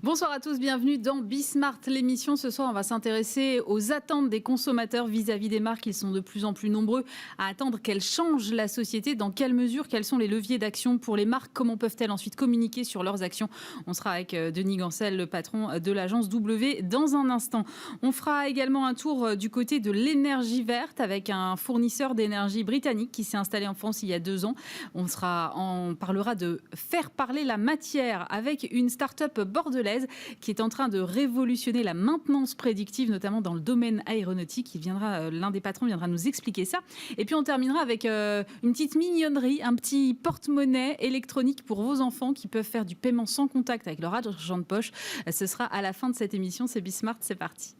Bonsoir à tous, bienvenue dans Bismart, l'émission. Ce soir, on va s'intéresser aux attentes des consommateurs vis-à-vis des marques. Ils sont de plus en plus nombreux à attendre qu'elles changent la société. Dans quelle mesure, quels sont les leviers d'action pour les marques? Comment peuvent-elles ensuite communiquer sur leurs actions? On sera avec Denis Gancel, le patron de l'agence W, dans un instant. On fera également un tour du côté de l'énergie verte avec un fournisseur d'énergie britannique qui s'est installé en France il y a 2 ans. On parlera de faire parler la matière avec une start-up bordelaise qui est en train de révolutionner la maintenance prédictive, notamment dans le domaine aéronautique. L'un des patrons viendra nous expliquer ça. Et puis on terminera avec une petite mignonnerie, un petit porte-monnaie électronique pour vos enfants qui peuvent faire du paiement sans contact avec leur argent de poche. Ce sera à la fin de cette émission. C'est Bismart, c'est parti.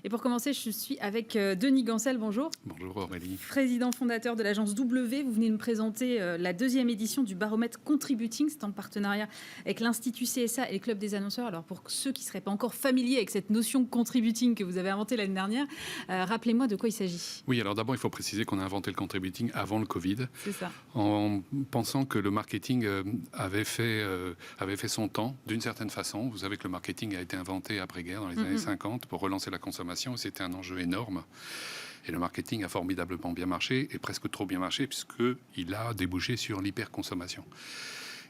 Et pour commencer, je suis avec Denis Gancel, bonjour. Bonjour Aurélie. Président fondateur de l'agence W, vous venez nous présenter la 2e édition du baromètre Contributing, c'est en partenariat avec l'Institut CSA et le Club des annonceurs. Alors pour ceux qui ne seraient pas encore familiers avec cette notion de contributing que vous avez inventée l'année dernière, rappelez-moi de quoi il s'agit. Oui, alors d'abord il faut préciser qu'on a inventé le contributing avant le Covid. C'est ça. En pensant que le marketing avait fait son temps d'une certaine façon. Vous savez que le marketing a été inventé après-guerre dans les années 50 pour relancer la consommation. C'était un enjeu énorme. Et le marketing a formidablement bien marché, et presque trop bien marché, puisqu'il a débouché sur l'hyperconsommation.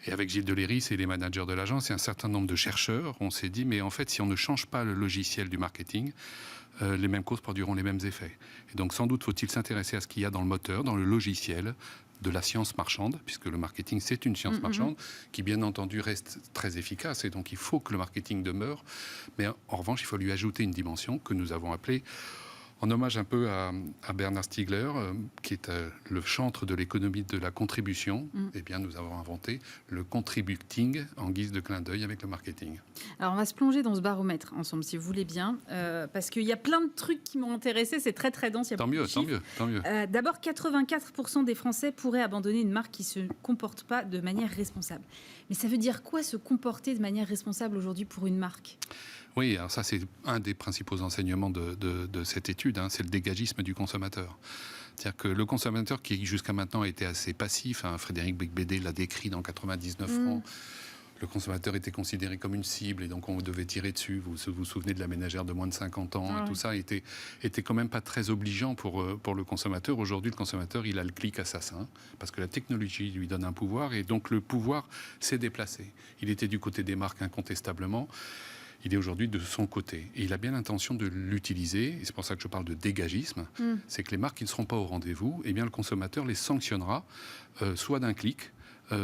Et avec Gilles Deléry et les managers de l'agence et un certain nombre de chercheurs, on s'est dit, mais en fait, si on ne change pas le logiciel du marketing, les mêmes causes produiront les mêmes effets. Et donc, sans doute, faut-il s'intéresser à ce qu'il y a dans le moteur, dans le logiciel de la science marchande, puisque le marketing, c'est une science marchande, qui, bien entendu, reste très efficace. Et donc, il faut que le marketing demeure. Mais en revanche, il faut lui ajouter une dimension que nous avons appelée, en hommage un peu à Bernard Stiegler, qui est le chantre de l'économie de la contribution, eh bien, nous avons inventé le contributing en guise de clin d'œil avec le marketing. Alors, on va se plonger dans ce baromètre ensemble, si vous voulez bien, parce qu'il y a plein de trucs qui m'ont intéressé, c'est très très dense. Tant mieux. D'abord, 84% des Français pourraient abandonner une marque qui ne se comporte pas de manière responsable. Mais ça veut dire quoi, se comporter de manière responsable aujourd'hui pour une marque ? Oui, alors ça c'est un des principaux enseignements de cette étude, c'est le dégagisme du consommateur. C'est-à-dire que le consommateur qui jusqu'à maintenant était assez passif, Frédéric Becbédé l'a décrit dans 99 francs, le consommateur était considéré comme une cible et donc on devait tirer dessus. Vous vous souvenez de la ménagère de moins de 50 ans, et tout ça était quand même pas très obligeant pour le consommateur. Aujourd'hui, le consommateur, il a le clic assassin parce que la technologie lui donne un pouvoir et donc le pouvoir s'est déplacé. Il était du côté des marques incontestablement. Il est aujourd'hui de son côté. Et il a bien l'intention de l'utiliser. Et c'est pour ça que je parle de dégagisme. C'est que les marques qui ne seront pas au rendez-vous, eh bien, le consommateur les sanctionnera, soit d'un clic,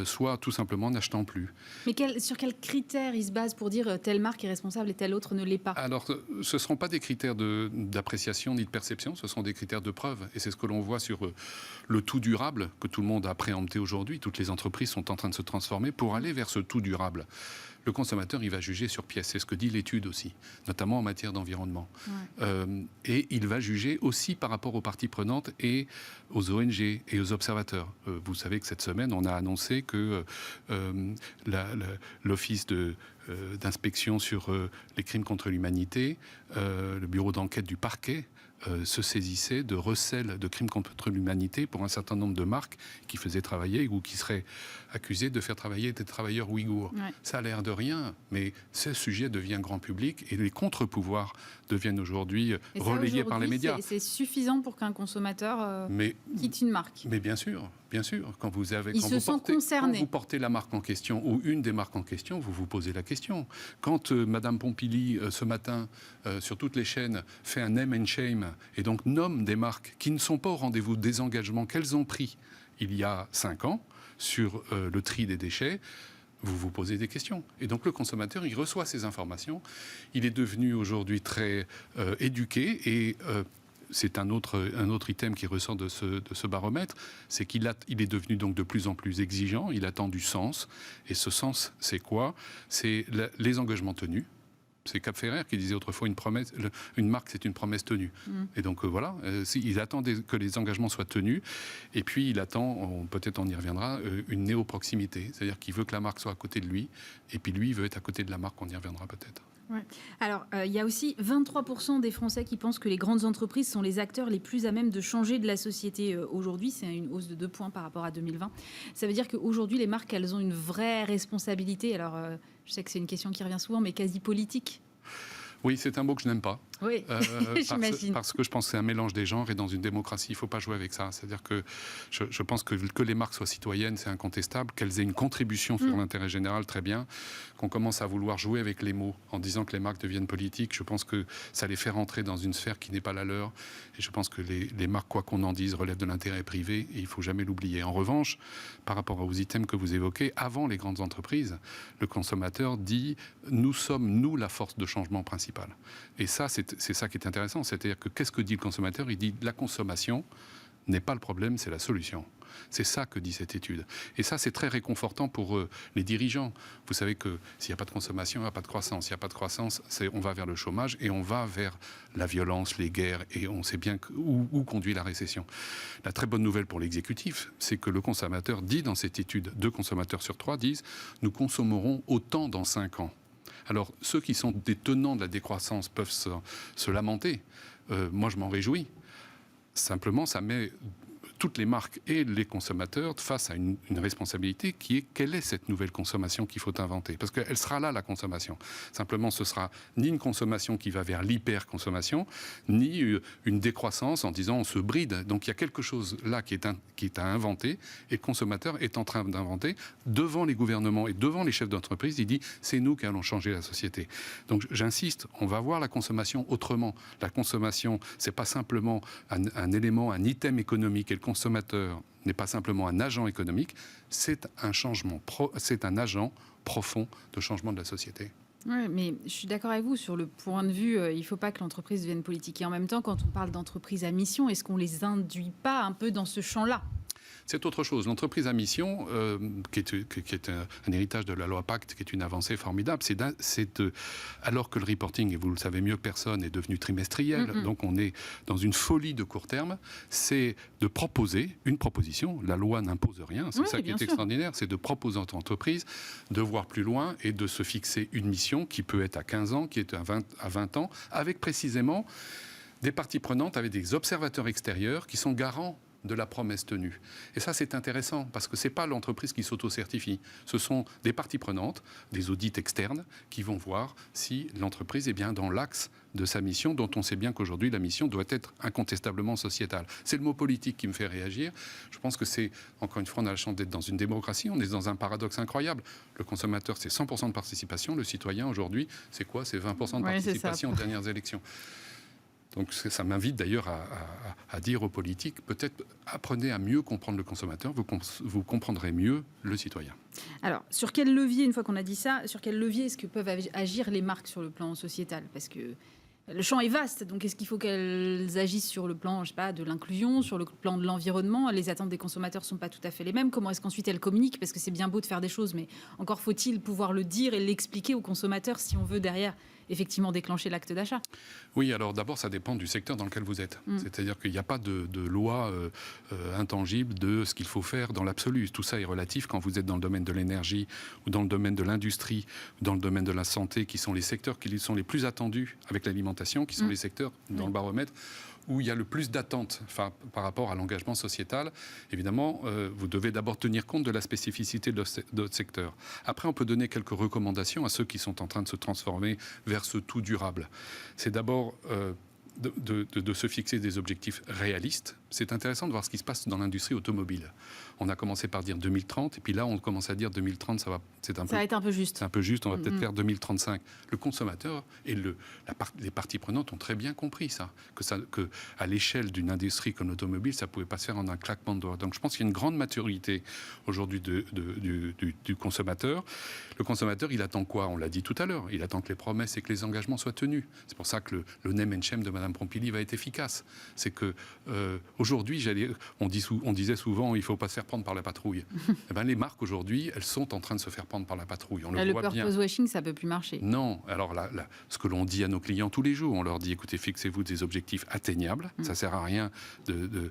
soit tout simplement n'achetant plus. Mais sur quels critères il se base pour dire telle marque est responsable et telle autre ne l'est pas? Alors, ce ne seront pas des critères d'appréciation ni de perception, ce sont des critères de preuve. Et c'est ce que l'on voit sur le tout durable que tout le monde a préempté aujourd'hui. Toutes les entreprises sont en train de se transformer pour aller vers ce tout durable. Le consommateur, il va juger sur pièce. C'est ce que dit l'étude aussi, notamment en matière d'environnement. Et il va juger aussi par rapport aux parties prenantes et aux ONG et aux observateurs. Vous savez que cette semaine, on a annoncé que l'Office d'inspection sur les crimes contre l'humanité, le bureau d'enquête du parquet, se saisissait de recel de crimes contre l'humanité pour un certain nombre de marques qui faisaient travailler ou qui seraient accusées de faire travailler des travailleurs ouïghours. Ça a l'air de rien, mais ce sujet devient grand public et les contre-pouvoirs deviennent aujourd'hui relayés par les médias. C'est suffisant pour qu'un consommateur quitte une marque. Mais bien sûr. Quand vous portez la marque en question ou une des marques en question, vous vous posez la question. Quand Madame Pompili, ce matin, sur toutes les chaînes, fait un name and shame et donc nomme des marques qui ne sont pas au rendez-vous des engagements qu'elles ont pris il y a 5 ans sur le tri des déchets, vous vous posez des questions. Et donc le consommateur, il reçoit ces informations. Il est devenu aujourd'hui très éduqué et... c'est un autre item qui ressort de ce baromètre, c'est qu'il est devenu donc de plus en plus exigeant, il attend du sens. Et ce sens, c'est quoi? C'est les engagements tenus. C'est Cap Ferrer qui disait autrefois une marque, c'est une promesse tenue. Et donc voilà, il attend que les engagements soient tenus. Et puis il attend, peut-être on y reviendra, une néo-proximité. C'est-à-dire qu'il veut que la marque soit à côté de lui. Et puis lui, il veut être à côté de la marque, on y reviendra peut-être. Ouais. Alors, il y a aussi 23% des Français qui pensent que les grandes entreprises sont les acteurs les plus à même de changer de la société aujourd'hui. C'est une hausse de 2 points par rapport à 2020. Ça veut dire qu'aujourd'hui, les marques, elles ont une vraie responsabilité. Alors, je sais que c'est une question qui revient souvent, mais quasi politique. Oui, c'est un mot que je n'aime pas. Oui, j'imagine. Parce que je pense que c'est un mélange des genres et dans une démocratie, il ne faut pas jouer avec ça. C'est-à-dire que je pense que les marques soient citoyennes, c'est incontestable, qu'elles aient une contribution sur l'intérêt général, très bien. Qu'on commence à vouloir jouer avec les mots en disant que les marques deviennent politiques, je pense que ça les fait rentrer dans une sphère qui n'est pas la leur. Et je pense que les marques, quoi qu'on en dise, relèvent de l'intérêt privé et il ne faut jamais l'oublier. En revanche, par rapport aux items que vous évoquez, avant les grandes entreprises, le consommateur dit « nous sommes, nous, la force de changement principale ». Et ça, c'est ça qui est intéressant. C'est-à-dire que qu'est-ce que dit le consommateur ? Il dit la consommation n'est pas le problème, c'est la solution. C'est ça que dit cette étude. Et ça, c'est très réconfortant pour les dirigeants. Vous savez que s'il n'y a pas de consommation, il n'y a pas de croissance. S'il n'y a pas de croissance, on va vers le chômage et on va vers la violence, les guerres, et on sait bien où conduit la récession. La très bonne nouvelle pour l'exécutif, c'est que le consommateur dit dans cette étude, 2 consommateurs sur 3 disent « nous consommerons autant dans 5 ans ». Alors, ceux qui sont des tenants de la décroissance peuvent se lamenter. Moi, je m'en réjouis. Simplement, ça met toutes les marques et les consommateurs face à une responsabilité qui est quelle est cette nouvelle consommation qu'il faut inventer ? Parce qu'elle sera là, la consommation. Simplement, ce sera ni une consommation qui va vers l'hyper-consommation, ni une décroissance en disant on se bride. Donc il y a quelque chose là qui est à inventer et le consommateur est en train d'inventer devant les gouvernements et devant les chefs d'entreprise. Il dit c'est nous qui allons changer la société. Donc j'insiste, on va voir la consommation autrement. La consommation, c'est pas simplement un élément, un item économique et le consommateur n'est pas simplement un agent économique, c'est un agent profond de changement de la société. Oui, mais je suis d'accord avec vous sur le point de vue, il ne faut pas que l'entreprise devienne politique. Et en même temps, quand on parle d'entreprise à mission, est-ce qu'on ne les induit pas un peu dans ce champ-là ? C'est autre chose. L'entreprise à mission, qui est un héritage de la loi Pacte, qui est une avancée formidable, alors que le reporting, et vous le savez mieux que personne, est devenu trimestriel, donc on est dans une folie de court terme, c'est de proposer une proposition. La loi n'impose rien, c'est ça qui est extraordinaire, c'est de proposer à l'entreprise de voir plus loin et de se fixer une mission qui peut être à 15 ans, qui est à 20 ans, avec précisément des parties prenantes, avec des observateurs extérieurs qui sont garants de la promesse tenue. Et ça, c'est intéressant, parce que ce n'est pas l'entreprise qui s'auto-certifie. Ce sont des parties prenantes, des audits externes, qui vont voir si l'entreprise est bien dans l'axe de sa mission, dont on sait bien qu'aujourd'hui, la mission doit être incontestablement sociétale. C'est le mot politique qui me fait réagir. Je pense que c'est, encore une fois, on a la chance d'être dans une démocratie, on est dans un paradoxe incroyable. Le consommateur, c'est 100% de participation. Le citoyen, aujourd'hui, c'est quoi ? C'est 20% de participation aux dernières élections. Donc ça m'invite d'ailleurs à dire aux politiques, peut-être apprenez à mieux comprendre le consommateur, vous comprendrez mieux le citoyen. Alors, sur quel levier, une fois qu'on a dit ça, sur quel levier est-ce que peuvent agir les marques sur le plan sociétal ? Parce que le champ est vaste, donc est-ce qu'il faut qu'elles agissent sur le plan, je sais pas, de l'inclusion, sur le plan de l'environnement ? Les attentes des consommateurs ne sont pas tout à fait les mêmes. Comment est-ce qu'ensuite elles communiquent ? Parce que c'est bien beau de faire des choses, mais encore faut-il pouvoir le dire et l'expliquer aux consommateurs si on veut derrière effectivement déclencher l'acte d'achat. Oui, alors d'abord, ça dépend du secteur dans lequel vous êtes. C'est-à-dire qu'il n'y a pas de loi intangible de ce qu'il faut faire dans l'absolu. Tout ça est relatif quand vous êtes dans le domaine de l'énergie ou dans le domaine de l'industrie ou dans le domaine de la santé, qui sont les secteurs qui sont les plus attendus avec l'alimentation, qui sont les secteurs dans le baromètre où il y a le plus d'attentes par rapport à l'engagement sociétal. Évidemment, vous devez d'abord tenir compte de la spécificité de votre secteur. Après, on peut donner quelques recommandations à ceux qui sont en train de se transformer vers ce tout durable. C'est d'abord de se fixer des objectifs réalistes. C'est intéressant de voir ce qui se passe dans l'industrie automobile. On a commencé par dire 2030, et puis là, on commence à dire 2030, ça va être un peu juste. C'est un peu juste, on va peut-être faire 2035. Le consommateur et les parties prenantes ont très bien compris ça, que à l'échelle d'une industrie comme l'automobile, ça ne pouvait pas se faire en un claquement de doigts. Donc je pense qu'il y a une grande maturité aujourd'hui du consommateur. Le consommateur, il attend quoi ? On l'a dit tout à l'heure, il attend que les promesses et que les engagements soient tenus. C'est pour ça que le name and shame de Mme Mme Pompili va être efficace. C'est que aujourd'hui, on disait souvent, il ne faut pas se faire prendre par la patrouille. Eh ben, les marques aujourd'hui, elles sont en train de se faire prendre par la patrouille. On le voit bien. Le purpose washing, ça ne peut plus marcher. Non. Alors ce que l'on dit à nos clients tous les jours, on leur dit, écoutez, fixez-vous des objectifs atteignables. Ça ne sert à rien de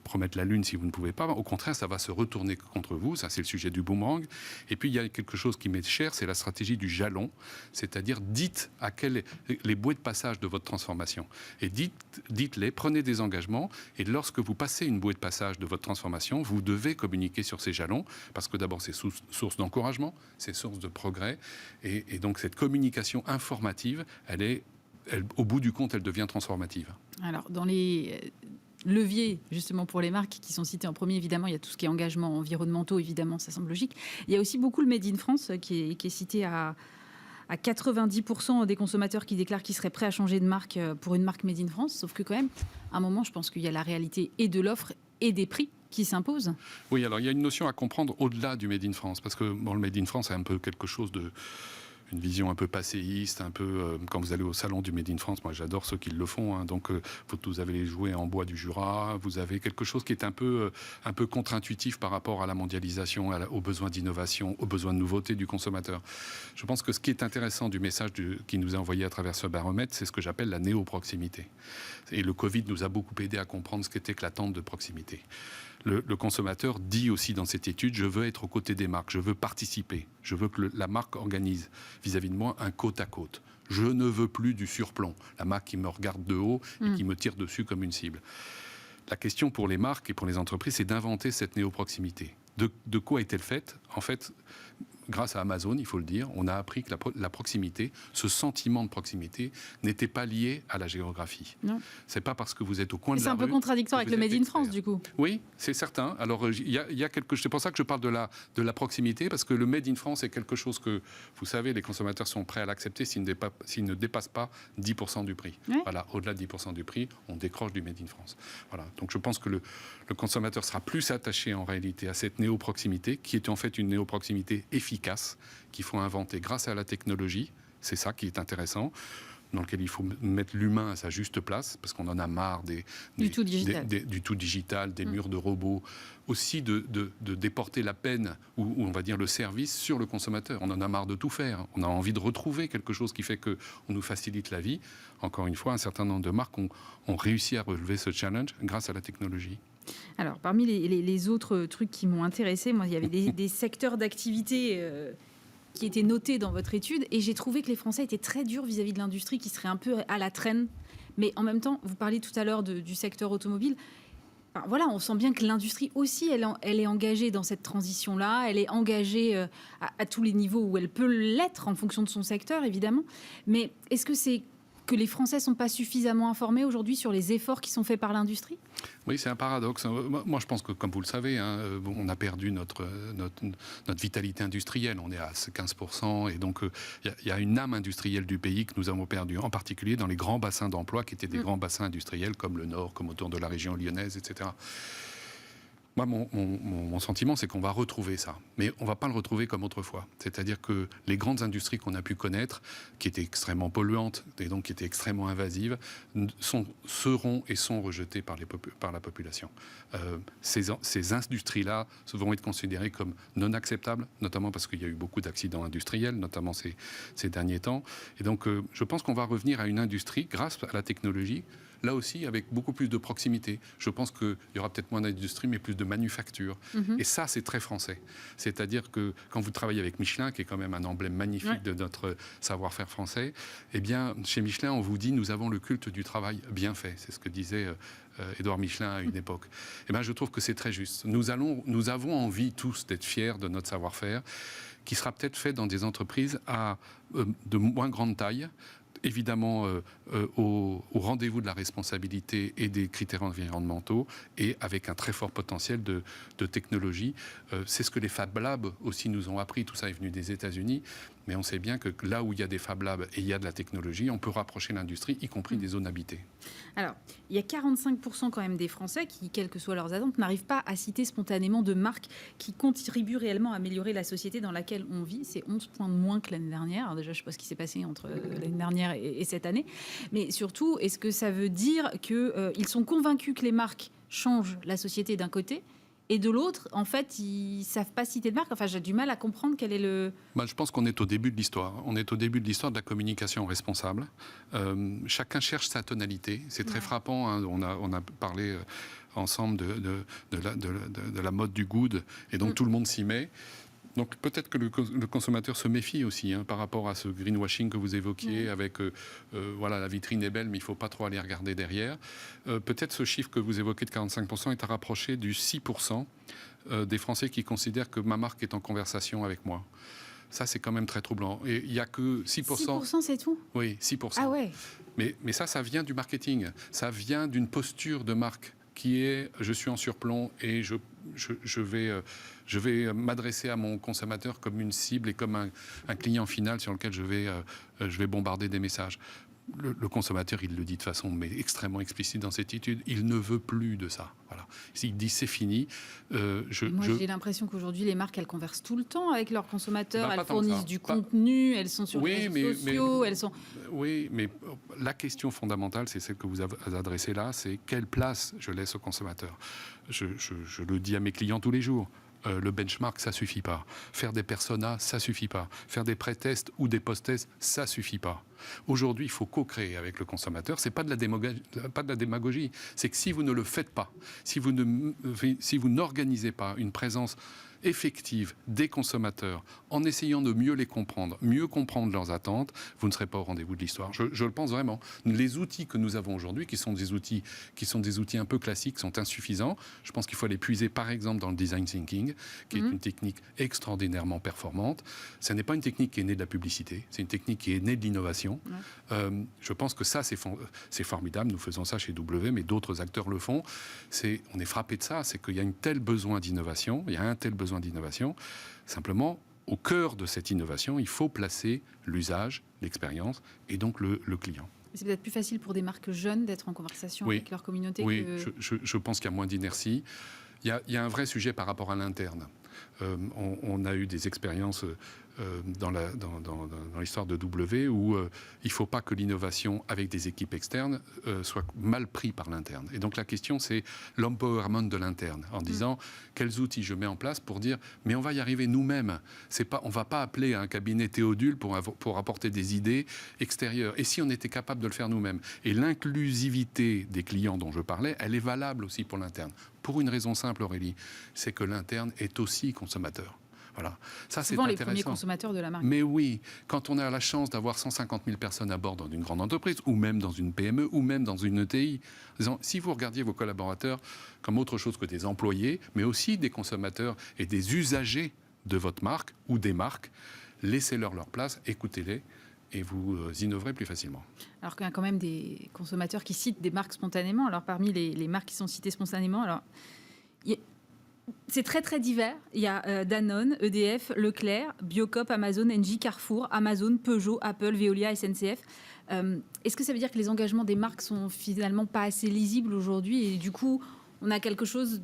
promettre la lune si vous ne pouvez pas. Au contraire, ça va se retourner contre vous. Ça, c'est le sujet du boomerang. Et puis, il y a quelque chose qui m'est cher, c'est la stratégie du jalon. C'est-à-dire, dites à quels les bouées de passage de votre transformation. Et dites-les, prenez des engagements. Et lorsque vous passez une bouée de passage de votre transformation, vous devez communiquer sur ces jalons. Parce que d'abord, c'est source d'encouragement, c'est source de progrès. Et donc, cette communication informative, au bout du compte, elle devient transformative. Alors, dans les leviers, justement, pour les marques qui sont cités en premier, évidemment, il y a tout ce qui est engagements environnementaux, évidemment, ça semble logique. Il y a aussi beaucoup le Made in France qui est cité à 90% des consommateurs qui déclarent qu'ils seraient prêts à changer de marque pour une marque Made in France. Sauf que quand même, à un moment, je pense qu'il y a la réalité et de l'offre et des prix qui s'imposent. Oui, alors il y a une notion à comprendre au-delà du Made in France. Parce que le Made in France, c'est un peu quelque chose une vision un peu passéiste, un peu quand vous allez au salon du Made in France, moi j'adore ceux qui le font, hein, donc vous avez les jouets en bois du Jura, vous avez quelque chose qui est un peu contre-intuitif par rapport à la mondialisation, aux besoins d'innovation, aux besoins de nouveauté du consommateur. Je pense que ce qui est intéressant du message qui nous est envoyé à travers ce baromètre, c'est ce que j'appelle la néo-proximité. Et le Covid nous a beaucoup aidé à comprendre ce qu'était que l'attente de proximité. Le consommateur dit aussi dans cette étude, je veux être aux côtés des marques, je veux participer, je veux que la marque organise vis-à-vis de moi un côte à côte. Je ne veux plus du surplomb, la marque qui me regarde de haut et qui me tire dessus comme une cible. La question pour les marques et pour les entreprises, c'est d'inventer cette néo-proximité. De quoi est-elle faite ? En fait, grâce à Amazon, il faut le dire, on a appris que la proximité, ce sentiment de proximité, n'était pas lié à la géographie. Non. C'est pas parce que vous êtes au coin de la rue. C'est un peu contradictoire avec le Made in France, du coup. Oui, c'est certain. Alors, il y a quelque chose. C'est pour ça que je parle de la proximité, parce que le Made in France est quelque chose que, vous savez, les consommateurs sont prêts à l'accepter s'il ne dépasse pas 10% du prix. Ouais. Voilà, au-delà de 10% du prix, on décroche du Made in France. Voilà. Donc, je pense que le consommateur sera plus attaché en réalité à cette néo-proximité, qui est en fait une néo-proximité efficace, qu'il faut inventer grâce à la technologie. C'est ça qui est intéressant, dans lequel il faut mettre l'humain à sa juste place, parce qu'on en a marre du tout digital, des murs de robots, aussi de déporter la peine, ou on va dire le service, sur le consommateur. On en a marre de tout faire. On a envie de retrouver quelque chose qui fait qu'on nous facilite la vie. Encore une fois, un certain nombre de marques ont réussi à relever ce challenge grâce à la technologie. Alors, parmi les autres trucs qui m'ont intéressé, moi, il y avait des secteurs d'activité qui étaient notés dans votre étude, et j'ai trouvé que les Français étaient très durs vis-à-vis de l'industrie, qui serait un peu à la traîne. Mais en même temps, vous parliez tout à l'heure du secteur automobile. Enfin, voilà, on sent bien que l'industrie aussi, elle est engagée dans cette transition-là. Elle est engagée à tous les niveaux où elle peut l'être, en fonction de son secteur, évidemment. Mais est-ce que c'est que les Français ne sont pas suffisamment informés aujourd'hui sur les efforts qui sont faits par l'industrie ? Oui, c'est un paradoxe. Moi, je pense que, comme vous le savez, hein, on a perdu notre vitalité industrielle. On est à 15%. Et donc, il y a une âme industrielle du pays que nous avons perdue, en particulier dans les grands bassins d'emploi qui étaient des grands bassins industriels comme le Nord, comme autour de la région lyonnaise, etc. Moi, mon sentiment, c'est qu'on va retrouver ça. Mais on ne va pas le retrouver comme autrefois. C'est-à-dire que les grandes industries qu'on a pu connaître, qui étaient extrêmement polluantes et donc qui étaient extrêmement invasives, seront et sont rejetées par la population. Ces industries-là vont être considérées comme non acceptables, notamment parce qu'il y a eu beaucoup d'accidents industriels, notamment ces derniers temps. Et donc, je pense qu'on va revenir à une industrie, grâce à la technologie, là aussi avec beaucoup plus de proximité. Je pense qu'il y aura peut-être moins d'industrie, mais plus de manufacture. Et ça, c'est très français. C'est-à-dire que quand vous travaillez avec Michelin, qui est quand même un emblème magnifique de notre savoir-faire français, eh bien, chez Michelin, on vous dit, nous avons le culte du travail bien fait. C'est ce que disait Édouard Michelin à une époque. Eh bien, je trouve que c'est très juste. Nous avons envie tous d'être fiers de notre savoir-faire, qui sera peut-être fait dans des entreprises de moins grande taille, évidemment au rendez-vous de la responsabilité et des critères environnementaux, et avec un très fort potentiel de technologie. C'est ce que les Fab Labs aussi nous ont appris. Tout ça est venu des États-Unis. mais on sait bien que là où il y a des Fab Labs et il y a de la technologie, on peut rapprocher l'industrie, y compris des zones habitées. Alors, il y a 45% quand même des Français qui, quelles que soient leurs attentes, n'arrivent pas à citer spontanément de marques qui contribuent réellement à améliorer la société dans laquelle on vit. C'est 11 points de moins que l'année dernière. Alors déjà, je ne sais pas ce qui s'est passé entre l'année dernière et cette année. Mais surtout, est-ce que ça veut dire qu'ils sont convaincus que les marques changent la société d'un côté et de l'autre, en fait, ils ne savent pas citer de marque. Enfin, j'ai du mal à comprendre quel est le... Je pense qu'on est au début de l'histoire. On est au début de l'histoire de la communication responsable. Chacun cherche sa tonalité. C'est très frappant. Hein. On a parlé ensemble de la mode du good. Et donc, tout le monde s'y met. Donc peut-être que le consommateur se méfie aussi par rapport à ce greenwashing que vous évoquiez avec la vitrine est belle mais il ne faut pas trop aller regarder derrière. Peut-être ce chiffre que vous évoquez de 45% est à rapprocher du 6% des Français qui considèrent que ma marque est en conversation avec moi. Ça, c'est quand même très troublant. Et il n'y a que 6%. 6%, c'est tout ? Oui, 6%. Ah ouais. Mais ça vient du marketing. Ça vient d'une posture de marque qui est je suis en surplomb et je vais m'adresser à mon consommateur comme une cible et comme un client final sur lequel je vais bombarder des messages. Le consommateur, il le dit de façon extrêmement explicite dans cette étude, il ne veut plus de ça. Voilà. Il dit c'est fini. J'ai l'impression qu'aujourd'hui, les marques, elles conversent tout le temps avec leurs consommateurs, elles fournissent du contenu, elles sont sur les réseaux sociaux, elles sont... Oui, mais la question fondamentale, c'est celle que vous avez adressée là, c'est quelle place je laisse au consommateur. Je le dis à mes clients tous les jours. Le benchmark, ça suffit pas. Faire des personas, ça suffit pas. Faire des pré-tests ou des post-tests, ça suffit pas. Aujourd'hui, il faut co-créer avec le consommateur. C'est pas de la démagogie. C'est que si vous ne le faites pas, si vous n'organisez pas une présence effective des consommateurs en essayant de mieux les comprendre, mieux comprendre leurs attentes, vous ne serez pas au rendez-vous de l'histoire. Je le pense vraiment. Les outils que nous avons aujourd'hui, qui sont des outils un peu classiques, sont insuffisants. Je pense qu'il faut les puiser, par exemple, dans le design thinking, qui est une technique extraordinairement performante. Ce n'est pas une technique qui est née de la publicité, c'est une technique qui est née de l'innovation. Je pense que ça, c'est formidable. Nous faisons ça chez W, mais d'autres acteurs le font. On est frappé de ça, c'est qu'il y a un tel besoin d'innovation, Simplement, au cœur de cette innovation, il faut placer l'usage, l'expérience et donc le client. C'est peut-être plus facile pour des marques jeunes d'être en conversation avec leur communauté. Oui, je pense qu'il y a moins d'inertie. Il y a un vrai sujet par rapport à l'interne. On a eu des expériences dans l'histoire de W où il ne faut pas que l'innovation avec des équipes externes soit mal prise par l'interne. Et donc la question, c'est l'empowerment de l'interne, en disant quels outils je mets en place pour dire mais on va y arriver nous-mêmes. On ne va pas appeler un cabinet Théodule pour apporter des idées extérieures. Et si on était capable de le faire nous-mêmes? Et l'inclusivité des clients dont je parlais, elle est valable aussi pour l'interne. Pour une raison simple, Aurélie, c'est que l'interne est aussi consommateur. Voilà. Ça, souvent c'est les premiers consommateurs de la marque. Mais oui, quand on a la chance d'avoir 150 000 personnes à bord dans une grande entreprise, ou même dans une PME, ou même dans une ETI, si vous regardiez vos collaborateurs comme autre chose que des employés, mais aussi des consommateurs et des usagers de votre marque ou des marques, laissez-leur leur place, écoutez-les, et vous innoverez plus facilement. Alors qu'il y a quand même des consommateurs qui citent des marques spontanément. Alors parmi les marques qui sont citées spontanément, c'est très très divers. Il y a Danone, EDF, Leclerc, Biocop, Amazon, Engie, Carrefour, Amazon, Peugeot, Apple, Veolia, SNCF. Est-ce que ça veut dire que les engagements des marques sont finalement pas assez lisibles aujourd'hui et du coup on a quelque chose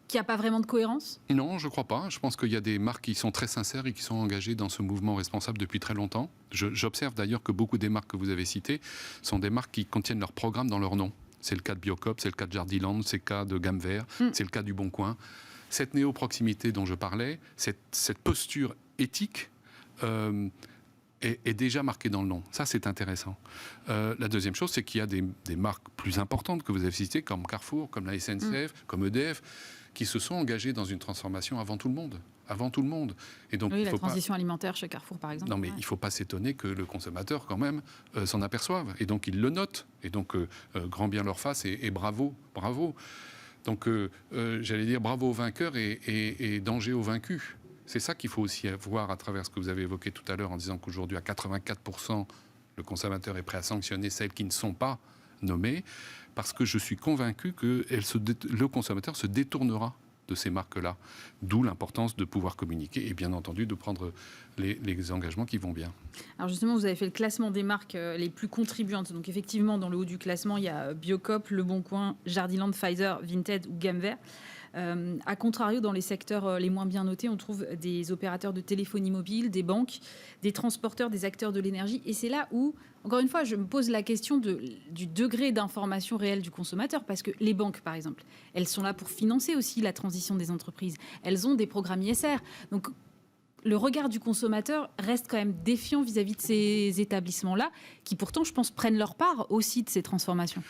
qui n'a pas vraiment de cohérence? Non, je ne crois pas. Je pense qu'il y a des marques qui sont très sincères et qui sont engagées dans ce mouvement responsable depuis très longtemps. J'observe d'ailleurs que beaucoup des marques que vous avez citées sont des marques qui contiennent leur programme dans leur nom. C'est le cas de Biocop, c'est le cas de Jardiland, c'est le cas de Gamme Vert, c'est le cas du Bon Coin. Cette néo-proximité dont je parlais, cette posture éthique est déjà marquée dans le nom. Ça, c'est intéressant. La deuxième chose, c'est qu'il y a des marques plus importantes que vous avez citées, comme Carrefour, comme la SNCF, comme EDF, qui se sont engagés dans une transformation avant tout le monde. Et donc, la transition alimentaire chez Carrefour, par exemple. Non, mais il ne faut pas s'étonner que le consommateur, quand même, s'en aperçoive. Et donc, il le note. Et donc, grand bien leur face et bravo. Donc, j'allais dire bravo aux vainqueurs et danger aux vaincus. C'est ça qu'il faut aussi voir à travers ce que vous avez évoqué tout à l'heure en disant qu'aujourd'hui, à 84%, le consommateur est prêt à sanctionner celles qui ne sont pas nommées, parce que je suis convaincu que le consommateur se détournera de ces marques-là. D'où l'importance de pouvoir communiquer et bien entendu de prendre les engagements qui vont bien. Alors justement, vous avez fait le classement des marques les plus contribuantes. Donc effectivement, dans le haut du classement, il y a Biocop, Le Bon Coin, Jardiland, Pfizer, Vinted ou Gamme Vert. A contrario, dans les secteurs les moins bien notés, on trouve des opérateurs de téléphonie mobile, des banques, des transporteurs, des acteurs de l'énergie. Et c'est là où, encore une fois, je me pose la question du degré d'information réelle du consommateur, parce que les banques, par exemple, elles sont là pour financer aussi la transition des entreprises. Elles ont des programmes ISR. Donc, le regard du consommateur reste quand même défiant vis-à-vis de ces établissements-là, qui pourtant, je pense, prennent leur part aussi de ces transformations.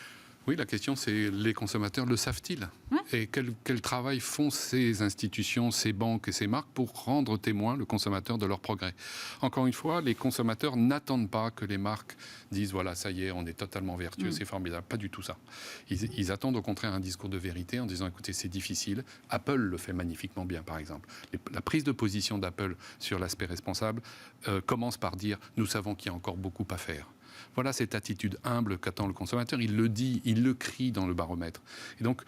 Oui, la question c'est les consommateurs le savent-ils ? Et quel travail font ces institutions, ces banques et ces marques pour rendre témoin le consommateur de leur progrès ? Encore une fois, les consommateurs n'attendent pas que les marques disent voilà, ça y est, on est totalement vertueux, c'est formidable. Pas du tout ça. Ils attendent au contraire un discours de vérité en disant écoutez, c'est difficile. Apple le fait magnifiquement bien, par exemple. La prise de position d'Apple sur l'aspect responsable commence par dire nous savons qu'il y a encore beaucoup à faire. Voilà cette attitude humble qu'attend le consommateur. Il le dit, il le crie dans le baromètre. Et donc,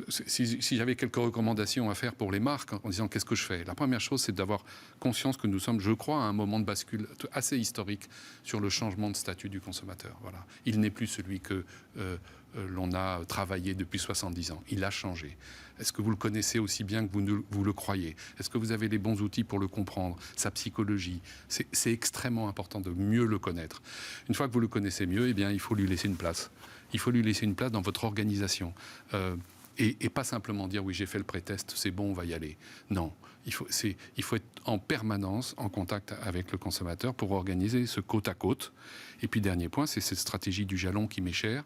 si j'avais quelques recommandations à faire pour les marques, en disant qu'est-ce que je fais ? La première chose, c'est d'avoir conscience que nous sommes, je crois, à un moment de bascule assez historique sur le changement de statut du consommateur. Voilà. Il n'est plus celui que l'on a travaillé depuis 70 ans. Il a changé. Est-ce que vous le connaissez aussi bien que vous le croyez ? Est-ce que vous avez les bons outils pour le comprendre ? Sa psychologie, c'est extrêmement important de mieux le connaître. Une fois que vous le connaissez mieux, eh bien, il faut lui laisser une place. Il faut lui laisser une place dans votre organisation. Et pas simplement dire oui, j'ai fait le pré-test, c'est bon, on va y aller. Non, il faut être en permanence en contact avec le consommateur pour organiser ce côte à côte. Et puis dernier point, c'est cette stratégie du jalon qui m'est chère.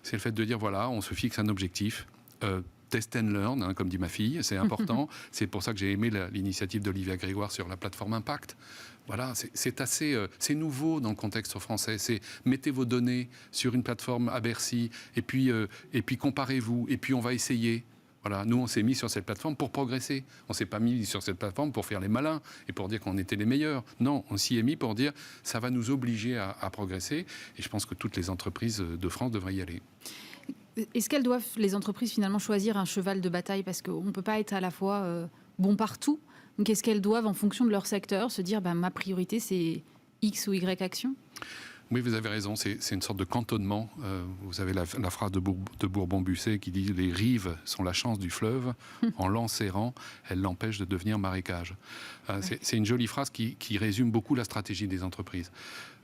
C'est le fait de dire voilà, on se fixe un objectif. Test and learn, comme dit ma fille, c'est important. C'est pour ça que j'ai aimé l'initiative d'Olivia Grégoire sur la plateforme Impact. Voilà, c'est nouveau dans le contexte français. C'est mettez vos données sur une plateforme à Bercy et puis comparez-vous et puis on va essayer. Voilà, nous on s'est mis sur cette plateforme pour progresser. On s'est pas mis sur cette plateforme pour faire les malins et pour dire qu'on était les meilleurs. Non, on s'y est mis pour dire ça va nous obliger à progresser. Et je pense que toutes les entreprises de France devraient y aller. Est-ce qu'elles doivent, les entreprises, finalement choisir un cheval de bataille ? Parce qu'on ne peut pas être à la fois bon partout. Donc est-ce qu'elles doivent, en fonction de leur secteur, se dire ma priorité, c'est X ou Y action ? Oui, vous avez raison, c'est une sorte de cantonnement. Vous avez la phrase de Bourbon-Busset qui dit « Les rives sont la chance du fleuve, en l'enserrant, elles l'empêchent de devenir marécage ». C'est une jolie phrase qui résume beaucoup la stratégie des entreprises.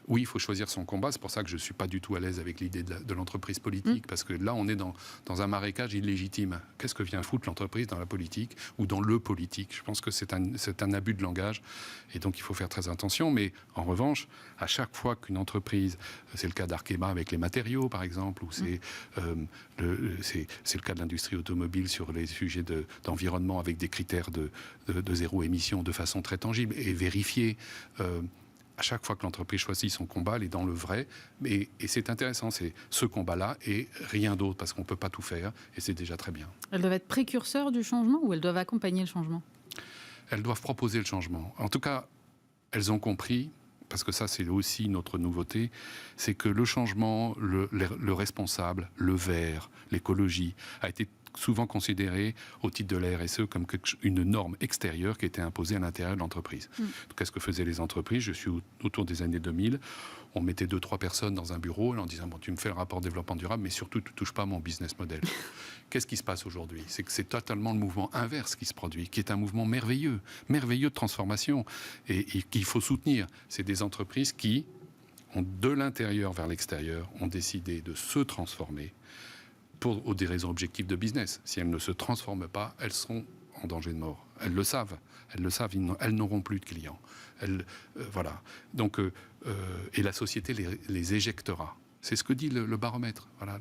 Oui, il faut choisir son combat. C'est pour ça que je ne suis pas du tout à l'aise avec l'idée de l'entreprise politique, parce que là, on est dans un marécage illégitime. Qu'est-ce que vient foutre l'entreprise dans la politique ou dans le politique ? Je pense que c'est un abus de langage, et donc il faut faire très attention. Mais en revanche, à chaque fois qu'une entreprise, c'est le cas d'Arkema avec les matériaux, par exemple, ou c'est le cas de l'industrie automobile sur les sujets d'environnement avec des critères de zéro émission de façon très tangible et vérifiée. À chaque fois que l'entreprise choisit son combat, elle est dans le vrai. Et c'est intéressant, c'est ce combat-là et rien d'autre, parce qu'on ne peut pas tout faire, et c'est déjà très bien. Elles doivent être précurseurs du changement ou elles doivent accompagner le changement ? Elles doivent proposer le changement. En tout cas, elles ont compris, parce que ça c'est aussi notre nouveauté, c'est que le changement, le responsable, le vert, l'écologie, a été souvent considéré au titre de la RSE comme une norme extérieure qui était imposée à l'intérieur de l'entreprise. Qu'est-ce que faisaient les entreprises ? Je suis autour des années 2000. On mettait 2-3 personnes dans un bureau en disant tu me fais le rapport développement durable, mais surtout tu ne touches pas à mon business model. Qu'est-ce qui se passe aujourd'hui ? C'est que c'est totalement le mouvement inverse qui se produit, qui est un mouvement merveilleux de transformation et qu'il faut soutenir. C'est des entreprises qui, de l'intérieur vers l'extérieur, ont décidé de se transformer pour des raisons objectives de business. Si elles ne se transforment pas, elles seront en danger de mort. Elles le savent, elles n'auront plus de clients. Voilà. Donc, et la société les éjectera. C'est ce que dit le baromètre. Voilà.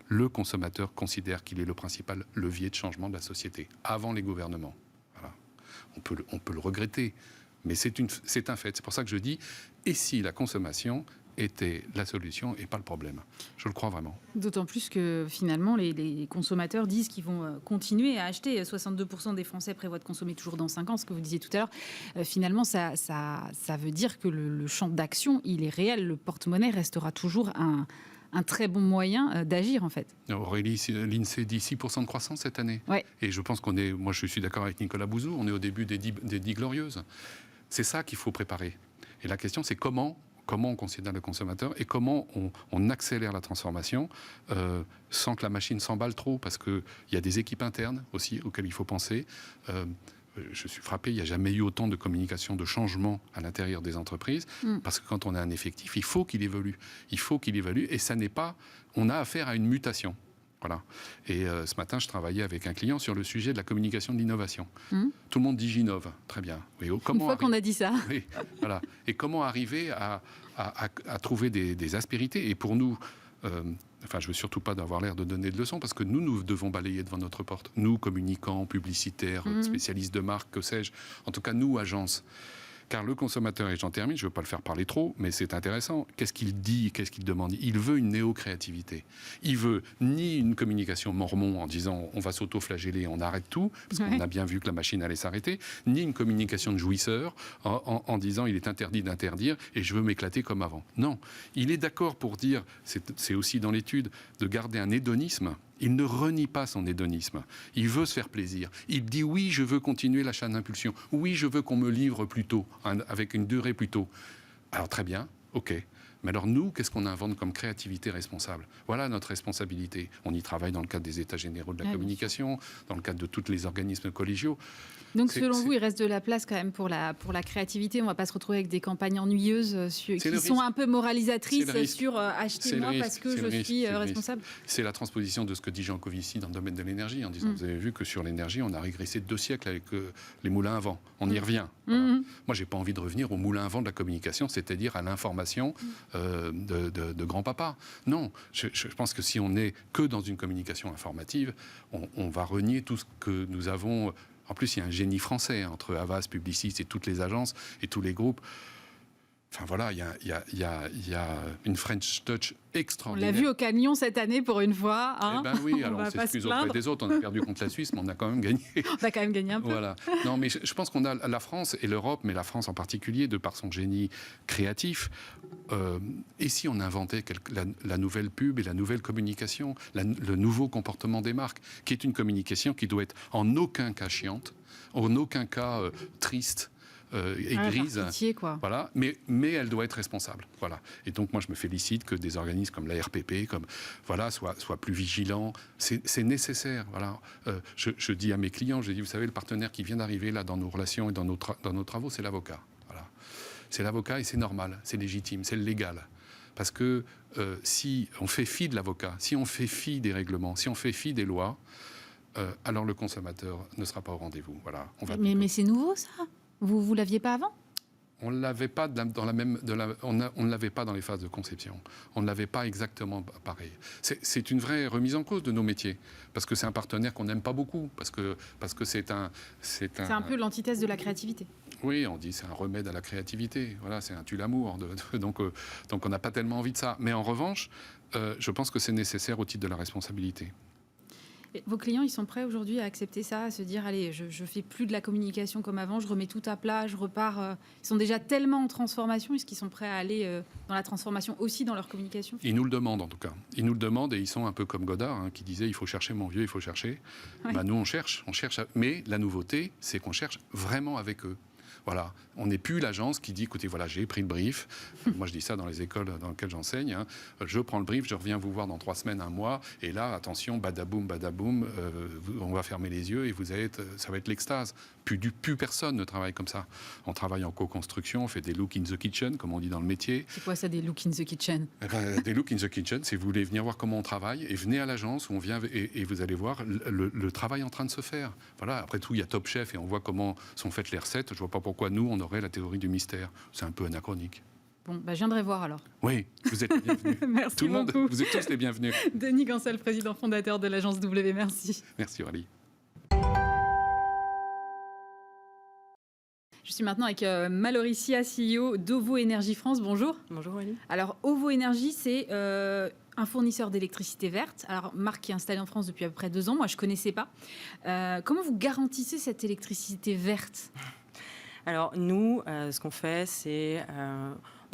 Le consommateur considère qu'il est le principal levier de changement de la société, avant les gouvernements. Voilà. On peut le regretter, mais c'est un fait. C'est pour ça que je dis, et si la consommation était la solution et pas le problème. Je le crois vraiment. D'autant plus que finalement, les consommateurs disent qu'ils vont continuer à acheter. 62% des Français prévoient de consommer toujours dans 5 ans, ce que vous disiez tout à l'heure. Finalement, ça veut dire que le champ d'action, il est réel. Le porte-monnaie restera toujours un très bon moyen d'agir en fait. Aurélie, l'INSEE dit 6% de croissance cette année. Ouais. Et je pense moi je suis d'accord avec Nicolas Bouzou, on est au début des 10 glorieuses. C'est ça qu'il faut préparer. Et la question, c'est comment on considère le consommateur et comment on accélère la transformation sans que la machine s'emballe trop, parce qu'il y a des équipes internes aussi auxquelles il faut penser. Je suis frappé, il n'y a jamais eu autant de communication, de changement à l'intérieur des entreprises, parce que quand on a un effectif, il faut qu'il évolue. Il faut qu'il évolue, et ça n'est pas... On a affaire à une mutation. Voilà. Et ce matin, je travaillais avec un client sur le sujet de la communication de l'innovation. Tout le monde dit j'innove, très bien. Oui, une fois qu'on a dit ça. Oui, voilà. Et comment arriver à trouver des aspérités. Et pour nous, je ne veux surtout pas avoir l'air de donner de leçons, parce que nous devons balayer devant notre porte. Nous, communicants, publicitaires, spécialistes de marque, que sais-je. En tout cas, nous, agences. Car le consommateur, et j'en termine, je ne veux pas le faire parler trop, mais c'est intéressant, qu'est-ce qu'il dit, qu'est-ce qu'il demande? Il veut une néo-créativité. Il veut ni une communication mormon en disant on va s'auto-flageller, on arrête tout, parce qu'on a bien vu que la machine allait s'arrêter, ni une communication de jouisseur en disant il est interdit d'interdire et je veux m'éclater comme avant. Non, il est d'accord pour dire, c'est aussi dans l'étude, de garder un hédonisme. Il ne renie pas son hédonisme. Il veut se faire plaisir. Il dit oui, je veux continuer l'achat d'impulsion. Oui, je veux qu'on me livre plus tôt, avec une durée plus tôt. Alors très bien, ok. Mais alors nous, qu'est-ce qu'on invente comme créativité responsable? Voilà notre responsabilité. On y travaille dans le cadre des États généraux de la communication, dans le cadre de tous les organismes collégiaux. Donc selon vous, il reste de la place quand même pour la créativité. On ne va pas se retrouver avec des campagnes ennuyeuses qui sont un peu moralisatrices sur achetez-moi parce que je suis responsable. C'est la transposition de ce que dit Jean Covici dans le domaine de l'énergie, en disant vous avez vu que sur l'énergie, on a régressé 2 siècles avec les moulins à vent. On y revient. Voilà. Moi, j'ai pas envie de revenir au moulin à vent de la communication, c'est-à-dire à l'information de grand-papa. Non, je pense que si on n'est que dans une communication informative, on va renier tout ce que nous avons. En plus, il y a un génie français entre Havas, Publicis et toutes les agences et tous les groupes. Enfin voilà, il y a une French touch extraordinaire. On l'a vu au Canyon cette année pour une fois. Hein, eh ben oui, alors on s'excuse auprès des autres. On a perdu contre la Suisse, mais on a quand même gagné. On a quand même gagné un peu. Voilà. Non, mais je pense qu'on a la France et l'Europe, mais la France en particulier, de par son génie créatif. Et si on inventait la nouvelle pub et la nouvelle communication, le nouveau comportement des marques, qui est une communication qui doit être en aucun cas chiante, en aucun cas triste. Et grise, pitié, quoi. Voilà, mais elle doit être responsable, voilà. Et donc moi je me félicite que des organismes comme la RPP, soient plus vigilants. C'est nécessaire, voilà. Je dis à mes clients, vous savez, le partenaire qui vient d'arriver là dans nos relations et dans nos travaux, c'est l'avocat, voilà. C'est l'avocat et c'est normal, c'est légitime, c'est le légal. Parce que si on fait fi de l'avocat, si on fait fi des règlements, si on fait fi des lois, alors le consommateur ne sera pas au rendez-vous, voilà. Mais c'est nouveau ça. Vous l'aviez pas avant? On ne l'avait pas on ne l'avait pas dans les phases de conception. On ne l'avait pas exactement pareil. C'est une vraie remise en cause de nos métiers, parce que c'est un partenaire qu'on n'aime pas beaucoup, parce que c'est un peu l'antithèse de la créativité. Oui, on dit c'est un remède à la créativité. Voilà, c'est un tue-l'amour. Donc on n'a pas tellement envie de ça. Mais en revanche, je pense que c'est nécessaire au titre de la responsabilité. Et vos clients, ils sont prêts aujourd'hui à accepter ça, à se dire, allez, je fais plus de la communication comme avant, je remets tout à plat, je repars. Ils sont déjà tellement en transformation, est-ce qu'ils sont prêts à aller dans la transformation aussi dans leur communication? Ils nous le demandent en tout cas. Ils nous le demandent et ils sont un peu comme Godard, qui disait, il faut chercher mon vieux, il faut chercher. Ouais. Nous on cherche. Mais la nouveauté, c'est qu'on cherche vraiment avec eux. Voilà, on n'est plus l'agence qui dit, écoutez, voilà, j'ai pris le brief. Moi, je dis ça dans les écoles dans lesquelles j'enseigne. Je prends le brief, je reviens vous voir dans 3 semaines, 1 mois. Et là, attention, badaboum, on va fermer les yeux et ça va être l'extase. Plus personne ne travaille comme ça. On travaille en co-construction, on fait des look in the kitchen, comme on dit dans le métier. C'est quoi ça, des look in the kitchen? Des look in the kitchen, c'est vous voulez venir voir comment on travaille et venez à l'agence où on vient et vous allez voir le travail en train de se faire. Voilà. Après tout, il y a Top Chef et on voit comment sont faites les recettes. Je vois pas pourquoi nous, on aurait la théorie du mystère. C'est un peu anachronique. Bon, je viendrai voir alors. Oui, vous êtes les bienvenus. Merci tout le monde, beaucoup. vous êtes tous les bienvenus. Denis Gancel, président fondateur de l'agence W, merci. Merci Aurélie. Je suis maintenant avec Mallory Sia, CEO d'OVO Énergie France. Bonjour. Bonjour Aurélie. Alors, OVO Énergie, c'est un fournisseur d'électricité verte. Alors, marque qui est installée en France depuis à peu près 2 ans. Moi, je ne connaissais pas. Comment vous garantissez cette électricité verte ? Alors, nous, ce qu'on fait, c'est...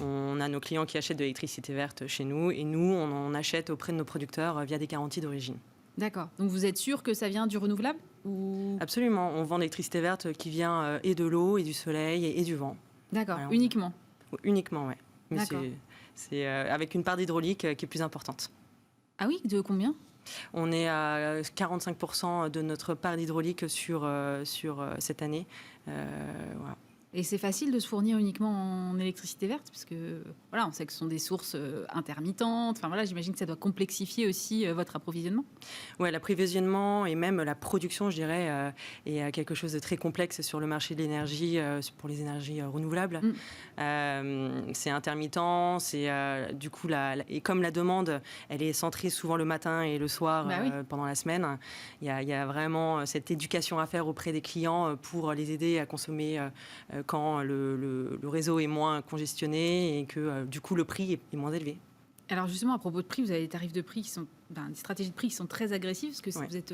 On a nos clients qui achètent de l'électricité verte chez nous et nous, on achète auprès de nos producteurs via des garanties d'origine. D'accord. Donc vous êtes sûr que ça vient du renouvelable ou... Absolument. On vend de l'électricité verte qui vient et de l'eau, et du soleil, et du vent. D'accord, Alors, uniquement. Uniquement, oui. Mais D'accord. c'est avec une part d'hydraulique qui est plus importante. Ah oui, de combien ? On est à 45% de notre part d'hydraulique sur cette année. Voilà. Et c'est facile de se fournir uniquement en électricité verte parce que voilà, on sait que ce sont des sources intermittentes. Enfin voilà, j'imagine que ça doit complexifier aussi votre approvisionnement. Ouais, l'approvisionnement et même la production, je dirais, est quelque chose de très complexe sur le marché de l'énergie pour les énergies renouvelables. C'est intermittent, c'est du coup et comme la demande, elle est centrée souvent le matin et le soir pendant la semaine. Il y a vraiment cette éducation à faire auprès des clients pour les aider à consommer quand le réseau est moins congestionné et que du coup le prix est moins élevé. Alors justement, à propos de prix, vous avez des tarifs de prix qui sont, des stratégies de prix qui sont très agressives parce que vous êtes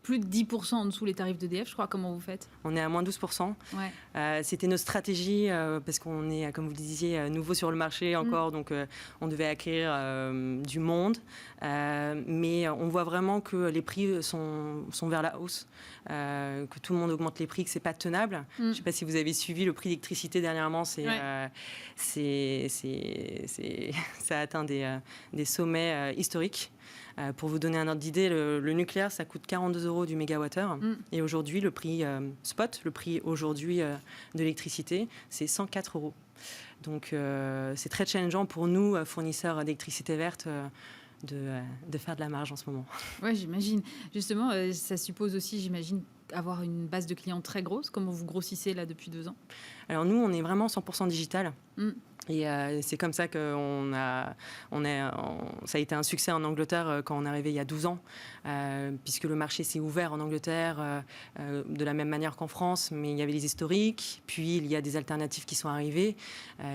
plus de 10% en dessous les tarifs d'EDF, je crois. Comment vous faites ? On est à moins 12%. Ouais. C'était notre stratégie parce qu'on est, comme vous le disiez, nouveau sur le marché encore, donc on devait acquérir du monde. Mais on voit vraiment que les prix sont vers la hausse, que tout le monde augmente les prix, que c'est pas tenable. Je ne sais pas si vous avez suivi le prix d'électricité dernièrement, ça a atteint des sommets historiques. Pour vous donner un ordre d'idée, le nucléaire, ça coûte 42 € du mégawattheure. Et aujourd'hui, le prix spot, le prix aujourd'hui de l'électricité, c'est 104 €. Donc, c'est très challengeant pour nous, fournisseurs d'électricité verte, de faire de la marge en ce moment. Oui, j'imagine. Justement, ça suppose aussi, j'imagine, avoir une base de clients très grosse. Comment vous grossissez là depuis 2 ans ? Alors nous, on est vraiment 100% digital. Et c'est comme ça que ça a été un succès en Angleterre quand on est arrivé il y a 12 ans, puisque le marché s'est ouvert en Angleterre de la même manière qu'en France, mais il y avait les historiques, puis il y a des alternatives qui sont arrivées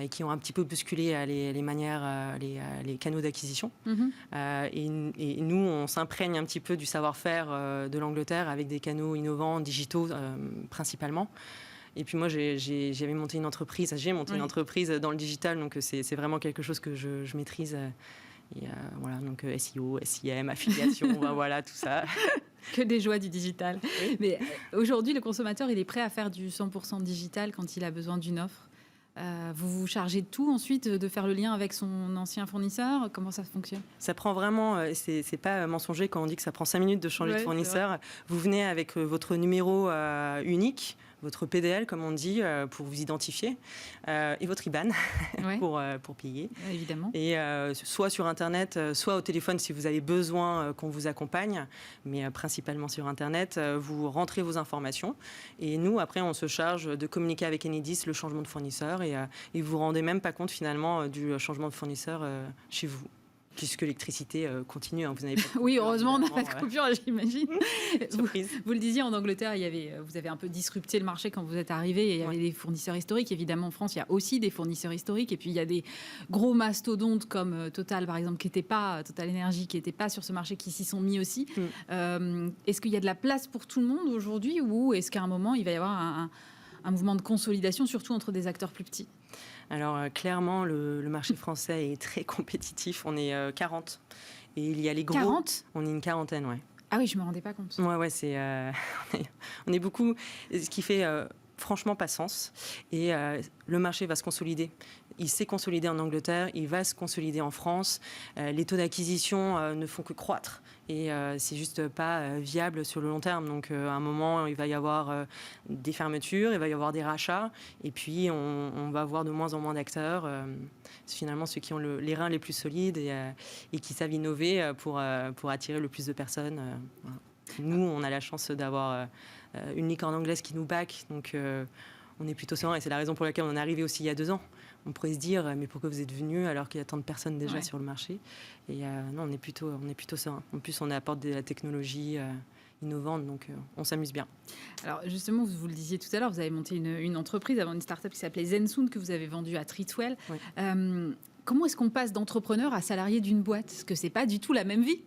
et qui ont un petit peu bousculé les manières, les canaux d'acquisition. Et nous, on s'imprègne un petit peu du savoir-faire de l'Angleterre avec des canaux innovants, digitaux principalement. Et puis moi, j'ai monté une entreprise dans le digital, donc c'est vraiment quelque chose que je maîtrise. Et voilà, donc SEO, SIM, affiliation, voilà, tout ça. Que des joies du digital. Oui. Mais aujourd'hui, le consommateur, il est prêt à faire du 100% digital quand il a besoin d'une offre. Vous vous chargez de tout ensuite, de faire le lien avec son ancien fournisseur ? Comment ça fonctionne ? Ça prend vraiment, c'est pas mensonger quand on dit que ça prend 5 minutes de changer de fournisseur. Vous venez avec votre numéro unique, votre PDL, comme on dit, pour vous identifier, et votre IBAN pour payer. Évidemment. Et soit sur Internet, soit au téléphone si vous avez besoin qu'on vous accompagne, mais principalement sur Internet, vous rentrez vos informations. Et nous, après, on se charge de communiquer avec Enedis le changement de fournisseur et vous ne vous rendez même pas compte finalement du changement de fournisseur chez vous. Puisque l'électricité continue, vous n'avez pas de coupure, oui, heureusement, on n'a pas de coupure, j'imagine. Surprise. Vous le disiez, en Angleterre, vous avez un peu disrupté le marché quand vous êtes arrivé. Et il y avait des fournisseurs historiques. Évidemment, en France, il y a aussi des fournisseurs historiques. Et puis, il y a des gros mastodontes comme Total, par exemple, Total Énergie, qui n'étaient pas sur ce marché, qui s'y sont mis aussi. Est-ce qu'il y a de la place pour tout le monde aujourd'hui ou est-ce qu'à un moment, il va y avoir un mouvement de consolidation, surtout entre des acteurs plus petits ? Alors clairement, le marché français est très compétitif. On est 40. Et il y a les gros... 40 ? On est une quarantaine, ouais. Ah oui, je ne me rendais pas compte. Ouais, on est beaucoup. Ce qui fait franchement pas sens. Et le marché va se consolider. Il s'est consolidé en Angleterre, il va se consolider en France. Les taux d'acquisition ne font que croître. Et c'est juste pas viable sur le long terme. Donc à un moment, il va y avoir des fermetures, il va y avoir des rachats. Et puis on va avoir de moins en moins d'acteurs. C'est finalement ceux qui ont les reins les plus solides et qui savent innover pour attirer le plus de personnes. Voilà. Nous, on a la chance d'avoir une licorne anglaise qui nous back. Donc on est plutôt serein. Et c'est la raison pour laquelle on est arrivé aussi il y a 2 ans. On pourrait se dire, mais pourquoi vous êtes venus alors qu'il y a tant de personnes déjà sur le marché ? Et non, on est plutôt serein. En plus, on apporte de la technologie innovante, donc on s'amuse bien. Alors justement, vous le disiez tout à l'heure, vous avez monté une entreprise avant une start-up qui s'appelait Zensoon, que vous avez vendue à Treatwell. Oui. Comment est-ce qu'on passe d'entrepreneur à salarié d'une boîte ? Parce que c'est pas du tout la même vie.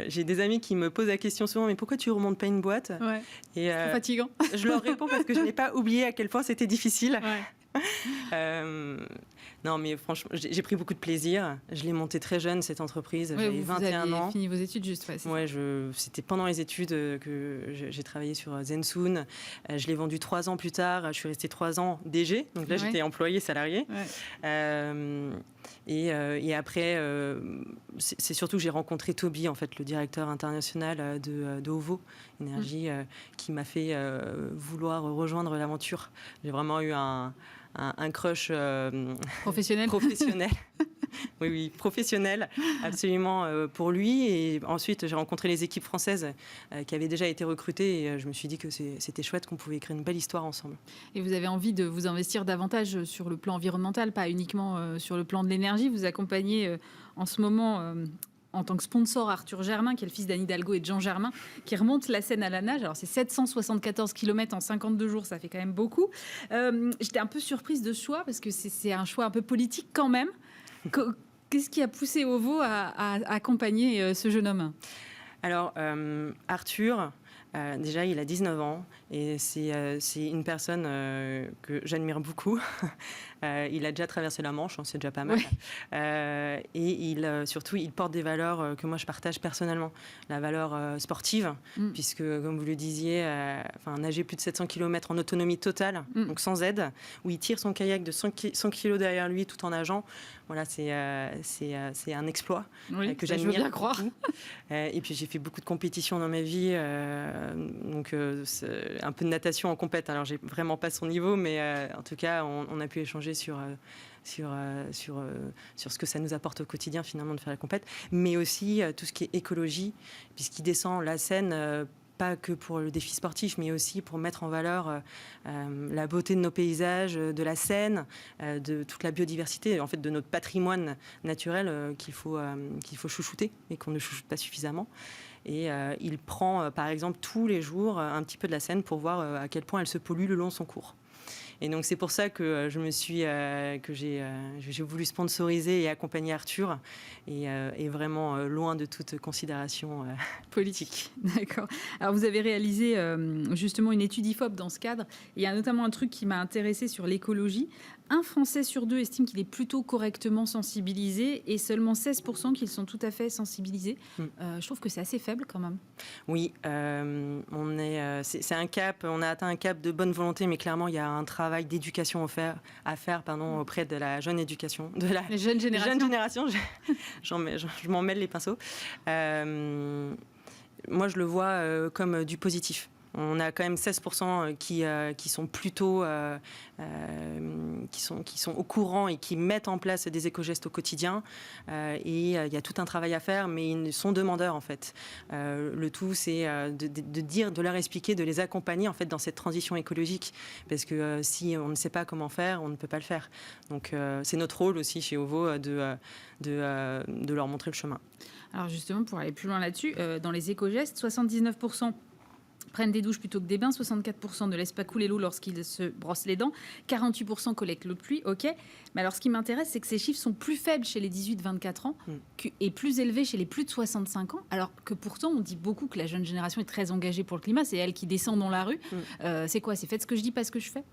J'ai des amis qui me posent la question souvent, mais pourquoi tu ne remontes pas une boîte ? C'est fatigant. Je leur réponds parce que je n'ai pas oublié à quel point c'était difficile. Non, mais franchement, j'ai pris beaucoup de plaisir. Je l'ai montée très jeune, cette entreprise. Ouais, j'avais 21 ans. Vous avez fini vos études juste, ouais, Ouais, c'était pendant les études que j'ai travaillé sur Zensoon. Je l'ai vendu 3 ans plus tard. Je suis restée 3 ans DG. Donc là, j'étais employée, salariée. Ouais. Et après, c'est surtout que j'ai rencontré Toby, en fait, le directeur international de OVO Énergie, qui m'a fait vouloir rejoindre l'aventure. J'ai vraiment eu un crush professionnel. Oui, professionnel, absolument, pour lui. Et ensuite, j'ai rencontré les équipes françaises qui avaient déjà été recrutées et je me suis dit que c'était chouette, qu'on pouvait écrire une belle histoire ensemble. Et vous avez envie de vous investir davantage sur le plan environnemental, pas uniquement sur le plan de l'énergie. Vous accompagnez en ce moment... en tant que sponsor, Arthur Germain, qui est le fils d'Anne Hidalgo et de Jean Germain, qui remonte la Seine à la nage. Alors, c'est 774 km en 52 jours, ça fait quand même beaucoup. J'étais un peu surprise de ce choix, parce que c'est un choix un peu politique quand même. Qu'est-ce qui a poussé OVO à accompagner ce jeune homme ? Alors, Arthur... déjà, il a 19 ans et c'est une personne que j'admire beaucoup. Il a déjà traversé la Manche, c'est déjà pas mal. Ouais. Et surtout, il porte des valeurs que moi, je partage personnellement. La valeur sportive, puisque, comme vous le disiez, nager plus de 700 km en autonomie totale, donc sans aide, où il tire son kayak de 100 kg derrière lui tout en nageant. Voilà, c'est un exploit que j'admire. Je veux bien croire. Et puis, j'ai fait beaucoup de compétitions dans ma vie. Donc un peu de natation en compète. Alors j'ai vraiment pas son niveau, mais en tout cas on a pu échanger sur ce que ça nous apporte au quotidien finalement de faire la compète, mais aussi tout ce qui est écologie, puisqu'il descend la Seine. Pas que pour le défi sportif, mais aussi pour mettre en valeur la beauté de nos paysages, de la Seine, de toute la biodiversité, en fait, de notre patrimoine naturel qu'il faut chouchouter et qu'on ne chouchoute pas suffisamment. Et il prend, par exemple, tous les jours un petit peu de la Seine pour voir à quel point elle se pollue le long de son cours. Et donc c'est pour ça que j'ai voulu sponsoriser et accompagner Arthur et vraiment loin de toute considération politique. D'accord. Alors vous avez réalisé justement une étude IFOP dans ce cadre. Il y a notamment un truc qui m'a intéressée sur l'écologie. Un Français sur 2 estime qu'il est plutôt correctement sensibilisé et seulement 16% qu'ils sont tout à fait sensibilisés. Je trouve que c'est assez faible quand même. Oui, c'est un cap. On a atteint un cap de bonne volonté, mais clairement il y a un travail d'éducation à faire auprès de la jeune éducation, de la jeune génération. Je m'en mêle les pinceaux. Moi, je le vois comme du positif. On a quand même 16% qui sont plutôt qui sont au courant et qui mettent en place des éco-gestes au quotidien. Et il y a tout un travail à faire, mais ils sont demandeurs en fait. Le tout, c'est de leur expliquer, de les accompagner en fait dans cette transition écologique, parce que si on ne sait pas comment faire, on ne peut pas le faire. Donc c'est notre rôle aussi chez OVO de leur montrer le chemin. Alors justement, pour aller plus loin là-dessus, dans les éco-gestes, 79% prennent des douches plutôt que des bains, 64% ne laissent pas couler l'eau lorsqu'ils se brossent les dents, 48% collectent l'eau de pluie, ok. Mais alors ce qui m'intéresse, c'est que ces chiffres sont plus faibles chez les 18-24 ans et plus élevés chez les plus de 65 ans, alors que pourtant on dit beaucoup que la jeune génération est très engagée pour le climat, c'est elle qui descend dans la rue. C'est quoi ? C'est faites ce que je dis, pas ce que je fais ?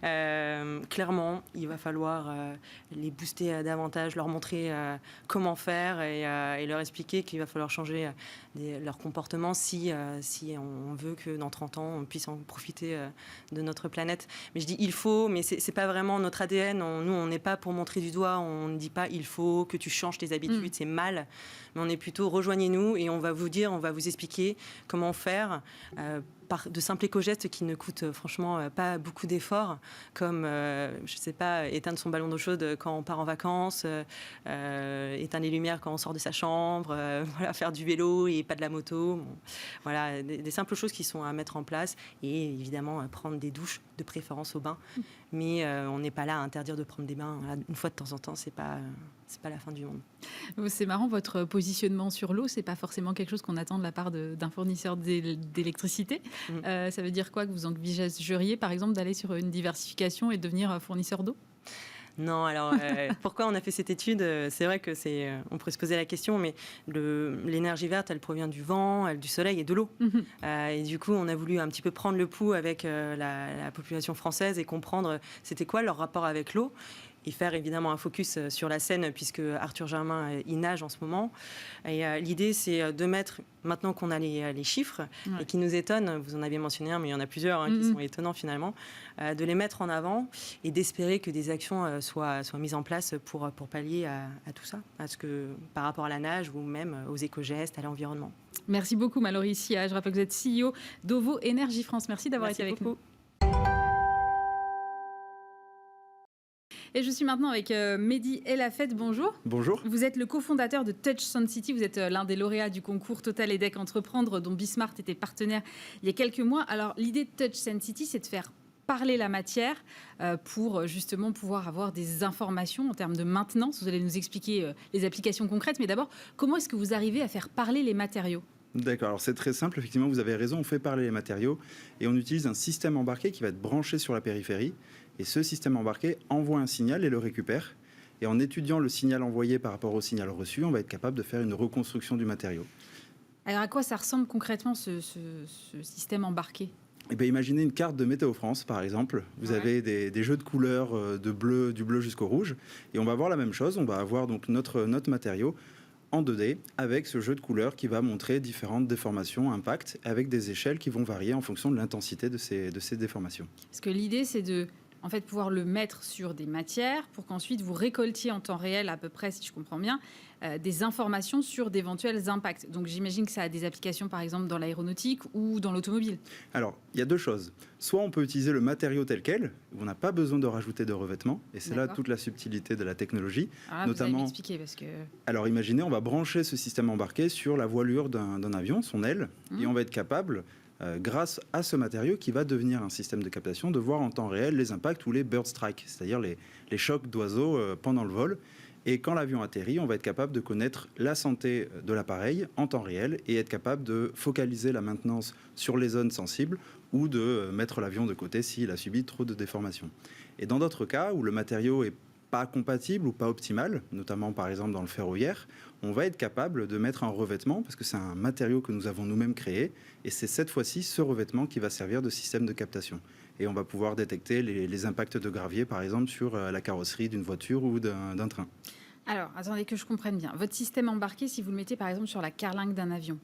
Clairement, il va falloir les booster davantage, leur montrer comment faire et leur expliquer qu'il va falloir changer leur comportement si on veut que dans 30 ans, on puisse en profiter de notre planète. Mais je dis il faut, mais c'est pas vraiment notre ADN. Nous, on n'est pas pour montrer du doigt, on ne dit pas il faut que tu changes tes habitudes, c'est mal. Mais on est plutôt rejoignez-nous et on va vous dire, on va vous expliquer comment faire par de simples éco-gestes qui ne coûtent franchement pas beaucoup d'efforts, comme, je sais pas, éteindre son ballon d'eau chaude quand on part en vacances, éteindre les lumières quand on sort de sa chambre, voilà, faire du vélo et pas de la moto. Bon, voilà, des simples choses qui sont à mettre en place et évidemment prendre des douches, de préférence au bain. Mais on n'est pas là à interdire de prendre des bains une fois de temps en temps, c'est pas la fin du monde. C'est marrant, votre positionnement sur l'eau, c'est pas forcément quelque chose qu'on attend de la part d'un fournisseur d'électricité. Ça veut dire quoi, que vous envisageriez, par exemple, d'aller sur une diversification et devenir fournisseur d'eau ? Non, alors pourquoi on a fait cette étude ? C'est vrai que on pourrait se poser la question, mais l'énergie verte, elle provient du vent, du soleil et de l'eau. Et du coup, on a voulu un petit peu prendre le pouls avec la population française et comprendre c'était quoi leur rapport avec l'eau. et faire évidemment un focus sur la Seine, puisque Arthur Germain y nage en ce moment. Et l'idée, c'est de mettre, maintenant qu'on a les chiffres, et qui nous étonnent, vous en avez mentionné un, mais il y en a plusieurs qui sont étonnants finalement, de les mettre en avant et d'espérer que des actions soient mises en place pour pallier à tout ça, par rapport à la nage ou même aux éco-gestes, à l'environnement. Merci beaucoup Mallory Sia. Je rappelle que vous êtes CEO d'OVO Énergie France. Merci d'avoir été avec nous. Et je suis maintenant avec Mehdi Elafed. Bonjour. Bonjour. Vous êtes le cofondateur de Touch Sun City. Vous êtes l'un des lauréats du concours Total EDEC Entreprendre dont Bismart était partenaire il y a quelques mois. Alors l'idée de Touch Sun City, c'est de faire parler la matière pour justement pouvoir avoir des informations en termes de maintenance. Vous allez nous expliquer les applications concrètes. Mais d'abord, comment est-ce que vous arrivez à faire parler les matériaux ? D'accord, alors c'est très simple, effectivement, vous avez raison, on fait parler les matériaux et on utilise un système embarqué qui va être branché sur la périphérie. Et ce système embarqué envoie un signal et le récupère. Et en étudiant le signal envoyé par rapport au signal reçu, on va être capable de faire une reconstruction du matériau. Alors à quoi ça ressemble concrètement ce système embarqué ? Eh bien, imaginez une carte de Météo France, par exemple. Vous avez des jeux de couleurs du bleu jusqu'au rouge. Et on va avoir la même chose, on va avoir donc notre matériau en 2D avec ce jeu de couleurs qui va montrer différentes déformations, impacts, avec des échelles qui vont varier en fonction de l'intensité de ces déformations. Parce que l'idée, c'est de pouvoir le mettre sur des matières pour qu'ensuite vous récoltiez en temps réel, à peu près, si je comprends bien, des informations sur d'éventuels impacts. Donc j'imagine que ça a des applications, par exemple, dans l'aéronautique ou dans l'automobile. Alors, il y a deux choses. Soit on peut utiliser le matériau tel quel, où on n'a pas besoin de rajouter de revêtements, et c'est là toute la subtilité de la technologie. Alors là, notamment, vous allez m'expliquer parce que... Alors imaginez, on va brancher ce système embarqué sur la voilure d'un avion, son aile, et on va être capable... grâce à ce matériau qui va devenir un système de captation, de voir en temps réel les impacts ou les bird strikes, c'est-à-dire les chocs d'oiseaux pendant le vol. Et quand l'avion atterrit, on va être capable de connaître la santé de l'appareil en temps réel et être capable de focaliser la maintenance sur les zones sensibles ou de mettre l'avion de côté s'il a subi trop de déformations. Et dans d'autres cas où le matériau est pas compatible ou pas optimal, notamment par exemple dans le ferroviaire, on va être capable de mettre un revêtement parce que c'est un matériau que nous avons nous-mêmes créé et c'est cette fois-ci ce revêtement qui va servir de système de captation. Et on va pouvoir détecter les impacts de gravier par exemple sur la carrosserie d'une voiture ou d'un train. Alors, attendez que je comprenne bien. Votre système embarqué, si vous le mettez par exemple sur la carlingue d'un avion,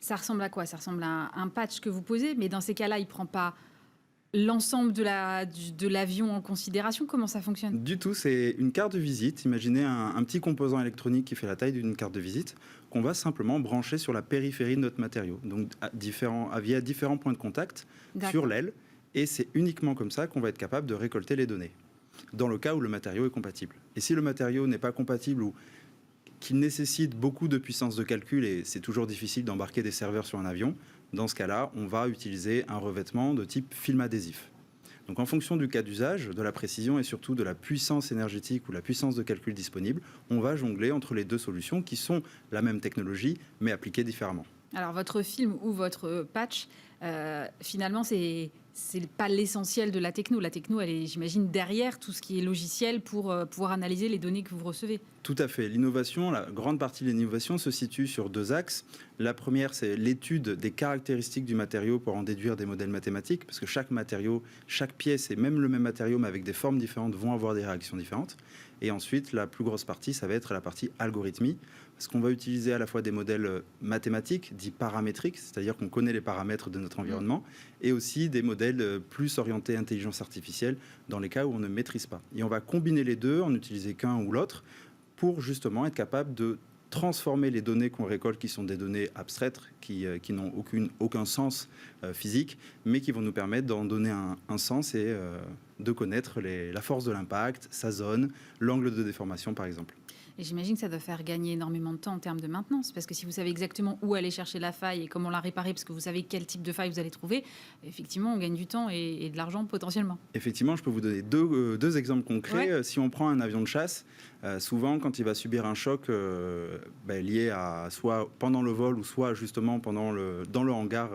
ça ressemble à quoi ? Ça ressemble à un patch que vous posez, mais dans ces cas-là, il ne prend pas l'ensemble de l'avion en considération. Comment ça fonctionne ? Du tout, c'est une carte de visite. Imaginez un petit composant électronique qui fait la taille d'une carte de visite qu'on va simplement brancher sur la périphérie de notre matériau, donc via différents points de contact sur l'aile. Et c'est uniquement comme ça qu'on va être capable de récolter les données, dans le cas où le matériau est compatible. Et si le matériau n'est pas compatible ou qu'il nécessite beaucoup de puissance de calcul, et c'est toujours difficile d'embarquer des serveurs sur un avion, dans ce cas-là, on va utiliser un revêtement de type film adhésif. Donc en fonction du cas d'usage, de la précision et surtout de la puissance énergétique ou la puissance de calcul disponible, on va jongler entre les deux solutions qui sont la même technologie mais appliquées différemment. Alors votre film ou votre patch, finalement, c'est pas l'essentiel de la techno. La techno, elle est, j'imagine, derrière tout ce qui est logiciel pour pouvoir analyser les données que vous recevez. Tout à fait. L'innovation, la grande partie de l'innovation se situe sur deux axes. La première, c'est l'étude des caractéristiques du matériau pour en déduire des modèles mathématiques, parce que chaque matériau, chaque pièce et même le même matériau, mais avec des formes différentes, vont avoir des réactions différentes. Et ensuite, la plus grosse partie, ça va être la partie algorithmie, parce qu'on va utiliser à la fois des modèles mathématiques, dits paramétriques, c'est-à-dire qu'on connaît les paramètres de notre environnement, et aussi des modèles plus orientés intelligence artificielle, dans les cas où on ne maîtrise pas. Et on va combiner les deux, en utiliser qu'un ou l'autre, pour justement être capable de transformer les données qu'on récolte, qui sont des données abstraites, qui n'ont aucun sens physique, mais qui vont nous permettre d'en donner un sens et de connaître la force de l'impact, sa zone, l'angle de déformation par exemple. Et j'imagine que ça doit faire gagner énormément de temps en termes de maintenance, parce que si vous savez exactement où aller chercher la faille et comment la réparer, parce que vous savez quel type de faille vous allez trouver, effectivement, on gagne du temps et de l'argent potentiellement. Effectivement, je peux vous donner deux exemples concrets. Ouais. Si on prend un avion de chasse, souvent, quand il va subir un choc lié à soit pendant le vol ou soit justement dans le hangar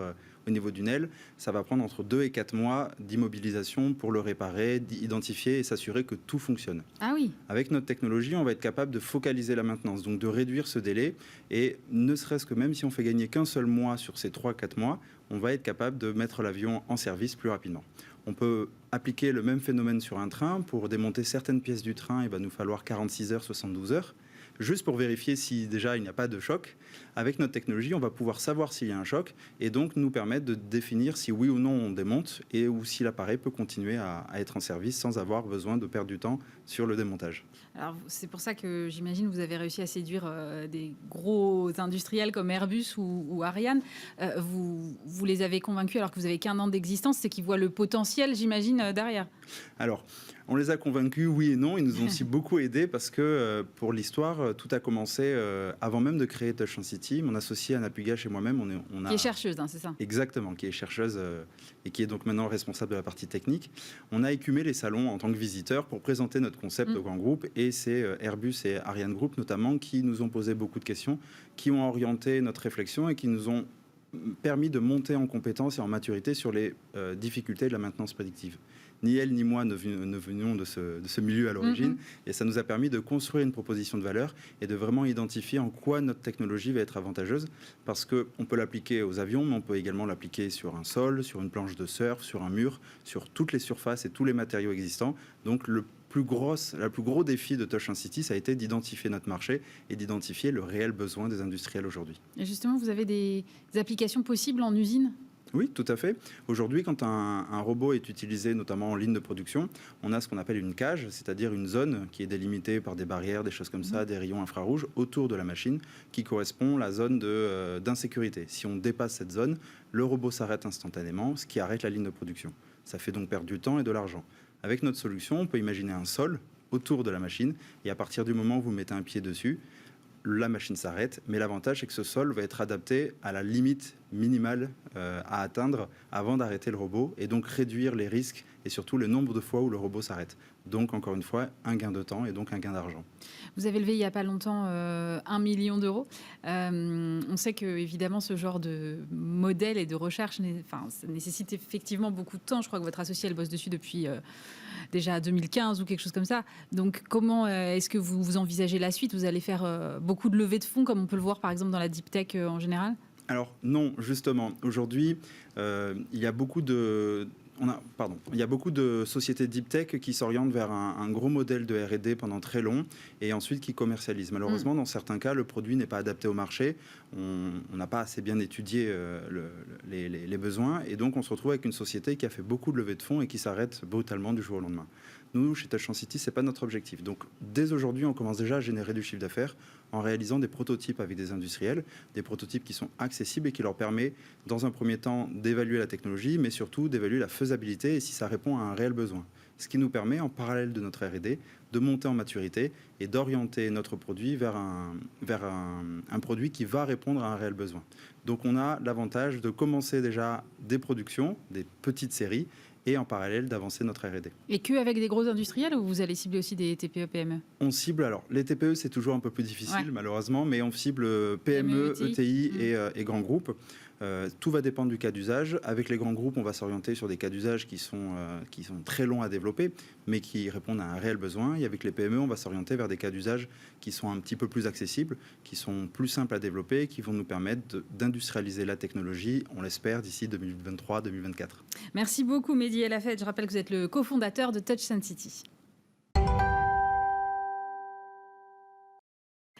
au niveau d'une aile, ça va prendre entre 2 et 4 mois d'immobilisation pour le réparer, d'identifier et s'assurer que tout fonctionne. Ah oui. Avec notre technologie, on va être capable de focaliser la maintenance, donc de réduire ce délai. Et ne serait-ce que même si on fait gagner qu'un seul mois sur ces 3-4 mois, on va être capable de mettre l'avion en service plus rapidement. On peut appliquer le même phénomène sur un train. Pour démonter certaines pièces du train, il va nous falloir 46 heures, 72 heures. Juste pour vérifier si déjà il n'y a pas de choc. Avec notre technologie, on va pouvoir savoir s'il y a un choc et donc nous permettre de définir si oui ou non on démonte et ou si l'appareil peut continuer à être en service sans avoir besoin de perdre du temps sur le démontage. Alors, c'est pour ça que j'imagine que vous avez réussi à séduire des gros industriels comme Airbus ou Ariane. Vous les avez convaincus alors que vous avez qu'1 an d'existence, c'est qu'ils voient le potentiel, j'imagine, derrière. Alors, on les a convaincus, oui et non. Ils nous ont aussi beaucoup aidés parce que, pour l'histoire, tout a commencé avant même de créer Touch and City. Mon associé Anna Pugache et moi-même, on a... Qui est chercheuse, hein, c'est ça? Exactement, qui est chercheuse et qui est donc maintenant responsable de la partie technique. On a écumé les salons en tant que visiteurs pour présenter notre concept au grand groupe. Et c'est Airbus et Ariane Group notamment qui nous ont posé beaucoup de questions, qui ont orienté notre réflexion et qui nous ont permis de monter en compétences et en maturité sur les difficultés de la maintenance prédictive. Ni elle ni moi ne venions de ce milieu à l'origine. Et ça nous a permis de construire une proposition de valeur et de vraiment identifier en quoi notre technologie va être avantageuse. Parce qu'on peut l'appliquer aux avions, mais on peut également l'appliquer sur un sol, sur une planche de surf, sur un mur, sur toutes les surfaces et tous les matériaux existants. Donc le plus gros défi de Touch and City, ça a été d'identifier notre marché et d'identifier le réel besoin des industriels aujourd'hui. Et justement, vous avez des applications possibles en usine? Oui, tout à fait. Aujourd'hui, quand un robot est utilisé, notamment en ligne de production, on a ce qu'on appelle une cage, c'est-à-dire une zone qui est délimitée par des barrières, des choses comme ça, des rayons infrarouges autour de la machine, qui correspond à la zone d'insécurité. Si on dépasse cette zone, le robot s'arrête instantanément, ce qui arrête la ligne de production. Ça fait donc perdre du temps et de l'argent. Avec notre solution, on peut imaginer un sol autour de la machine, et à partir du moment où vous mettez un pied dessus, la machine s'arrête, mais l'avantage c'est que ce sol va être adapté à la limite minimale à atteindre avant d'arrêter le robot et donc réduire les risques et surtout le nombre de fois où le robot s'arrête. Donc encore une fois, un gain de temps et donc un gain d'argent. Vous avez levé il n'y a pas longtemps 1 million d'euros. On sait que évidemment ce genre de modèle et de recherche, ça nécessite effectivement beaucoup de temps. Je crois que votre associé elle bosse dessus depuis déjà 2015 ou quelque chose comme ça. Donc comment est-ce que vous envisagez la suite? Vous allez faire beaucoup de levées de fonds comme on peut le voir par exemple dans la deep tech en général? Alors non, justement. Aujourd'hui, il y a beaucoup de... il y a beaucoup de sociétés deep tech qui s'orientent vers un gros modèle de R&D pendant très long et ensuite qui commercialisent. Malheureusement, dans certains cas, le produit n'est pas adapté au marché. On n'a pas assez bien étudié les besoins et donc on se retrouve avec une société qui a fait beaucoup de levées de fonds et qui s'arrête brutalement du jour au lendemain. Nous, chez Touch and City, ce n'est pas notre objectif. Donc, dès aujourd'hui, on commence déjà à générer du chiffre d'affaires en réalisant des prototypes avec des industriels, des prototypes qui sont accessibles et qui leur permet, dans un premier temps, d'évaluer la technologie, mais surtout d'évaluer la faisabilité et si ça répond à un réel besoin. Ce qui nous permet, en parallèle de notre R&D, de monter en maturité et d'orienter notre produit vers un produit qui va répondre à un réel besoin. Donc, on a l'avantage de commencer déjà des productions, des petites séries, et en parallèle d'avancer notre R&D. Et qu'avec des gros industriels ou vous allez cibler aussi des TPE, PME? On cible, alors les TPE c'est toujours un peu plus difficile malheureusement, mais on cible PME, ETI et grands groupes. Tout va dépendre du cas d'usage. Avec les grands groupes, on va s'orienter sur des cas d'usage qui sont très longs à développer, mais qui répondent à un réel besoin. Et avec les PME, on va s'orienter vers des cas d'usage qui sont un petit peu plus accessibles, qui sont plus simples à développer, qui vont nous permettre d'industrialiser la technologie, on l'espère, d'ici 2023-2024. Merci beaucoup, Mehdi El Hafed. Je rappelle que vous êtes le cofondateur de Touch and City.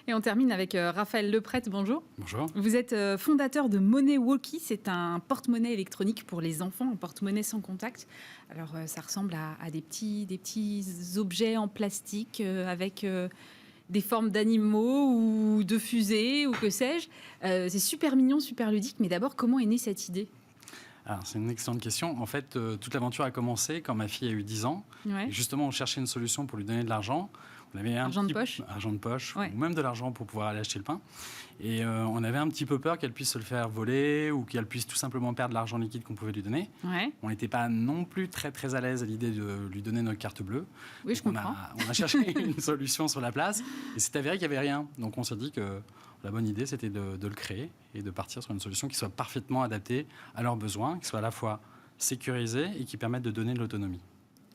Et on termine avec Raphaël Leprêtre, bonjour. Bonjour. Vous êtes fondateur de Money Walkie, c'est un porte-monnaie électronique pour les enfants, un porte-monnaie sans contact. Alors ça ressemble à des petits objets en plastique avec des formes d'animaux ou de fusées ou que sais-je. C'est super mignon, super ludique, mais d'abord, comment est née cette idée ? Alors, c'est une excellente question. En fait, toute l'aventure a commencé quand ma fille a eu 10 ans. Ouais. Et justement, on cherchait une solution pour lui donner de l'argent. On avait Argent de poche. Argent de poche, Ouais. ou même de l'argent pour pouvoir aller acheter le pain. Et on avait un petit peu peur qu'elle puisse se le faire voler ou qu'elle puisse tout simplement perdre l'argent liquide qu'on pouvait lui donner. Ouais. On n'était pas non plus très, très à l'aise à l'idée de lui donner notre carte bleue. Oui, je Donc comprends. on a cherché une solution sur la place et c'est avéré qu'il n'y avait rien. Donc on s'est dit que la bonne idée, c'était de le créer et de partir sur une solution qui soit parfaitement adaptée à leurs besoins, qui soit à la fois sécurisée et qui permette de donner de l'autonomie.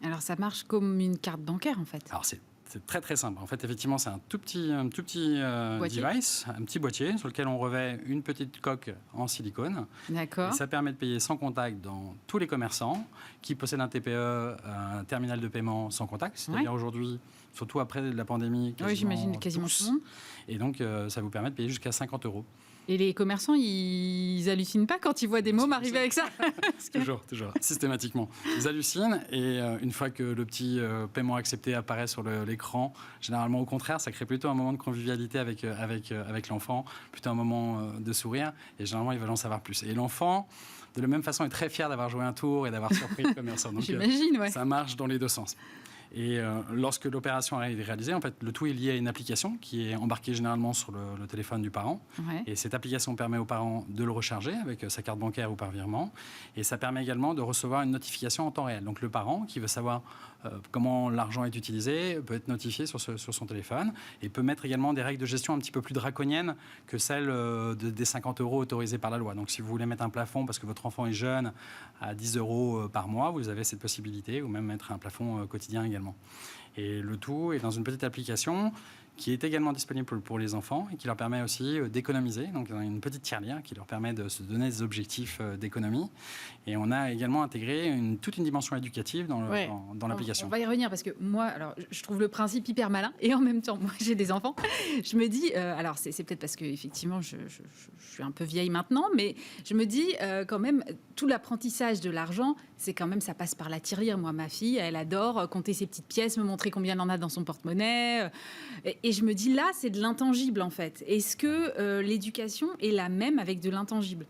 Alors ça marche comme une carte bancaire en fait. Alors c'est très très simple. En fait, effectivement, c'est un tout petit Boîtier. device, un petit boîtier sur lequel on revêt une petite coque en silicone. D'accord. Et ça permet de payer sans contact dans tous les commerçants qui possèdent un TPE, un terminal de paiement sans contact. C'est-à-dire aujourd'hui, surtout après la pandémie, Oui, j'imagine quasiment tous. tout le monde. Et donc, ça vous permet de payer jusqu'à 50 euros. Et les commerçants, ils hallucinent pas quand ils voient des mômes arriver avec ça. Parce que- Toujours, systématiquement. Ils hallucinent et une fois que le petit paiement accepté apparaît sur l'écran, généralement au contraire, ça crée plutôt un moment de convivialité avec l'enfant, plutôt un moment de sourire et généralement ils veulent en savoir plus. Et l'enfant, de la même façon, est très fier d'avoir joué un tour et d'avoir surpris le commerçant. Donc J'imagine, ouais. ça marche dans les deux sens. Et lorsque l'opération est réalisée, en fait, le tout est lié à une application qui est embarquée généralement sur le téléphone du parent. Ouais. Et cette application permet aux parents de le recharger avec sa carte bancaire ou par virement. Et ça permet également de recevoir une notification en temps réel. Donc le parent qui veut savoir comment l'argent est utilisé peut être notifié sur son téléphone et peut mettre également des règles de gestion un petit peu plus draconiennes que celles des 50 euros autorisés par la loi. Donc si vous voulez mettre un plafond parce que votre enfant est jeune à 10 euros par mois, vous avez cette possibilité, ou même mettre un plafond quotidien également. Et le tout est dans une petite application qui est également disponible pour les enfants et qui leur permet aussi d'économiser. Donc, une petite tirelire qui leur permet de se donner des objectifs d'économie. Et on a également intégré toute une dimension éducative dans l'application. On va y revenir parce que moi, alors, je trouve le principe hyper malin et en même temps, moi, j'ai des enfants. Je me dis, alors c'est peut-être parce que effectivement, je suis un peu vieille maintenant, mais je me dis quand même, tout l'apprentissage de l'argent, c'est quand même, ça passe par la tirelire. Moi, ma fille, elle adore compter ses petites pièces, me montrer combien elle en a dans son porte-monnaie. Et je me dis, là, c'est de l'intangible, en fait. Est-ce que l'éducation est la même avec de l'intangible ?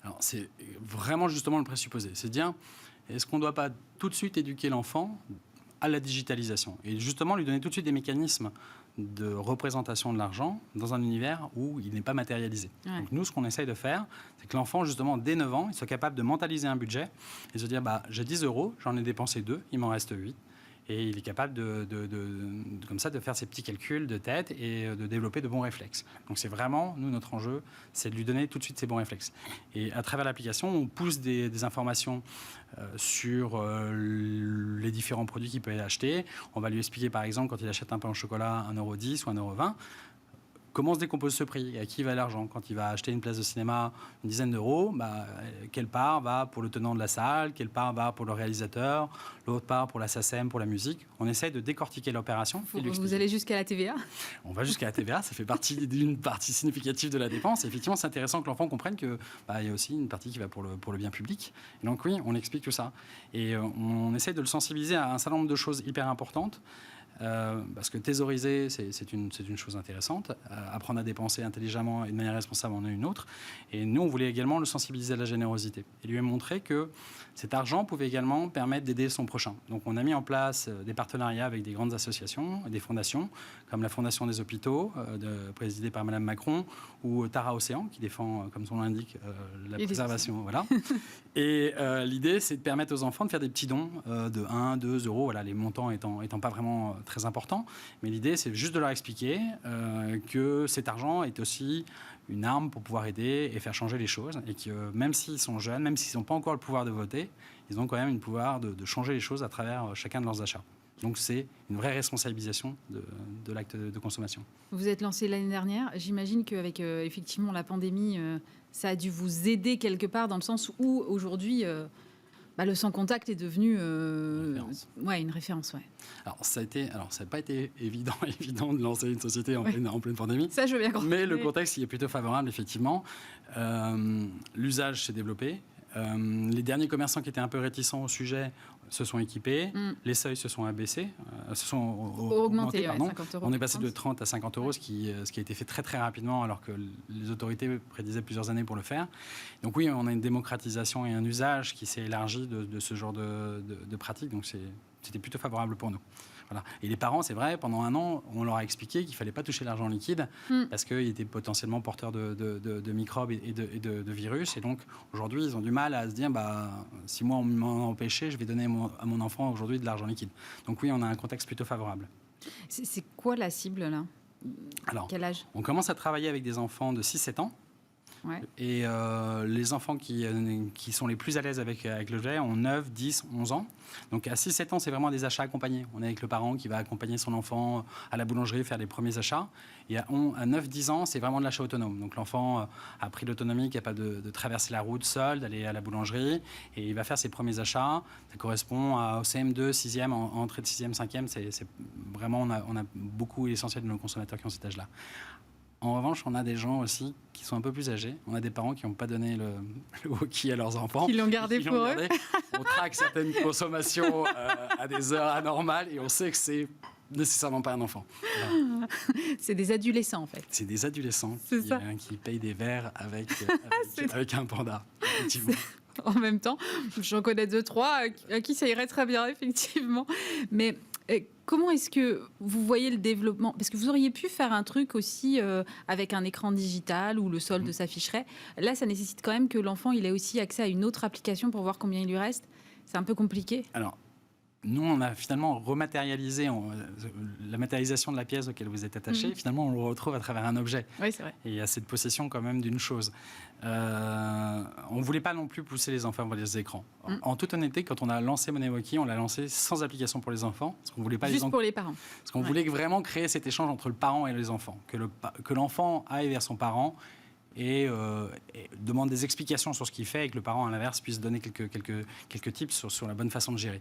Alors, c'est vraiment justement le présupposé. C'est de dire, est-ce qu'on ne doit pas tout de suite éduquer l'enfant à la digitalisation et justement lui donner tout de suite des mécanismes de représentation de l'argent dans un univers où il n'est pas matérialisé. Ouais. Donc nous, ce qu'on essaye de faire, c'est que l'enfant, justement, dès 9 ans, il soit capable de mentaliser un budget et se dire, j'ai 10 euros, j'en ai dépensé 2, il m'en reste 8. Et il est capable comme ça, de faire ses petits calculs de tête et de développer de bons réflexes. Donc c'est vraiment, nous, notre enjeu, c'est de lui donner tout de suite ces bons réflexes. Et à travers l'application, on pousse des informations sur les différents produits qu'il peut acheter. On va lui expliquer, par exemple, quand il achète un pain au chocolat 1,10 € ou 1,20 €, comment se décompose ce prix, à qui va l'argent. Quand il va acheter une place de cinéma, une dizaine d'euros, quelle part va pour le tenant de la salle, quelle part va pour le réalisateur, l'autre part pour la SACEM, pour la musique. On essaye de décortiquer l'opération. Vous allez jusqu'à la TVA ? On va jusqu'à la TVA, ça fait partie d'une partie significative de la dépense. Et effectivement, c'est intéressant que l'enfant comprenne qu'il y a aussi une partie qui va pour le bien public. Et donc oui, on explique tout ça. Et on essaye de le sensibiliser à un certain nombre de choses hyper importantes. Parce que thésauriser, c'est une chose intéressante. Apprendre à dépenser intelligemment et de manière responsable en est une autre. Et nous, on voulait également le sensibiliser à la générosité et lui montrer que cet argent pouvait également permettre d'aider son prochain. Donc, on a mis en place des partenariats avec des grandes associations, des fondations, comme la Fondation des hôpitaux, présidée par Madame Macron, ou Tara Océan, qui défend, comme son nom l'indique, la préservation. Voilà. Et l'idée, c'est de permettre aux enfants de faire des petits dons de 1, 2 euros, voilà, les montants étant pas vraiment très importants. Mais l'idée, c'est juste de leur expliquer que cet argent est aussi une arme pour pouvoir aider et faire changer les choses. Et que même s'ils sont jeunes, même s'ils n'ont pas encore le pouvoir de voter, ils ont quand même le pouvoir de changer les choses à travers chacun de leurs achats. Donc c'est une vraie responsabilisation de l'acte de consommation. Vous êtes lancé l'année dernière. J'imagine qu'avec effectivement la pandémie, ça a dû vous aider quelque part dans le sens où aujourd'hui, le sans contact est devenu une référence. Ouais. Alors ça n'a pas été évident de lancer une société en pleine pandémie. Ça, je veux bien comprendre. Mais le contexte y est plutôt favorable, effectivement. L'usage s'est développé. Les derniers commerçants qui étaient un peu réticents au sujet se sont équipés, les seuils se sont abaissés, se sont augmentés. 50 euros. On est passé de 30 à 50 euros, ce qui a été fait très très rapidement alors que les autorités prédisaient plusieurs années pour le faire. Donc oui, on a une démocratisation et un usage qui s'est élargi de ce genre de pratique, donc c'était plutôt favorable pour nous. Voilà. Et les parents, c'est vrai, pendant un an, on leur a expliqué qu'il ne fallait pas toucher l'argent liquide parce qu'il était potentiellement porteur de microbes et de virus. Et donc, aujourd'hui, ils ont du mal à se dire, si moi, on m'en empêchait, je vais donner à mon enfant aujourd'hui de l'argent liquide. Donc oui, on a un contexte plutôt favorable. C'est quoi la cible, là ? Alors, quel âge ? On commence à travailler avec des enfants de 6-7 ans. Ouais. Et les enfants qui sont les plus à l'aise avec l'objet ont 9, 10, 11 ans. Donc à 6-7 ans, c'est vraiment des achats accompagnés. On est avec le parent qui va accompagner son enfant à la boulangerie, faire les premiers achats. Et à 9-10 ans, c'est vraiment de l'achat autonome. Donc l'enfant a pris l'autonomie, capable de traverser la route seul, d'aller à la boulangerie. Et il va faire ses premiers achats. Ça correspond au CM2, 6e, entrée de 6e, 5e. C'est vraiment, on a beaucoup l'essentiel de nos consommateurs qui ont cet âge-là. En revanche, on a des gens aussi qui sont un peu plus âgés. On a des parents qui n'ont pas donné le hockey à leurs enfants. Qui l'ont gardé pour eux. On traque certaines consommations à des heures anormales et on sait que c'est nécessairement pas un enfant. Voilà. C'est des adolescents, en fait. C'est des adolescents qui payent des verres avec un panda, effectivement. En même temps, j'en connais 2-3 à qui ça irait très bien, effectivement. Mais comment est-ce que vous voyez le développement ? Parce que vous auriez pu faire un truc aussi avec un écran digital où le solde s'afficherait. Là, ça nécessite quand même que l'enfant il ait aussi accès à une autre application pour voir combien il lui reste. C'est un peu compliqué. Alors, nous, on a finalement rematérialisé la matérialisation de la pièce auquel vous êtes attaché. Finalement, on le retrouve à travers un objet. Oui, c'est vrai. Et il y a cette possession quand même d'une chose. On ne voulait pas non plus pousser les enfants vers les écrans. En toute honnêteté, quand on a lancé MoneyWalkie, on l'a lancé sans application pour les enfants. Parce qu'on voulait pas juste pour les parents. Parce qu'on voulait vraiment créer cet échange entre le parent et les enfants. Que l'enfant aille vers son parent et demande des explications sur ce qu'il fait et que le parent, à l'inverse, puisse donner quelques tips sur la bonne façon de gérer.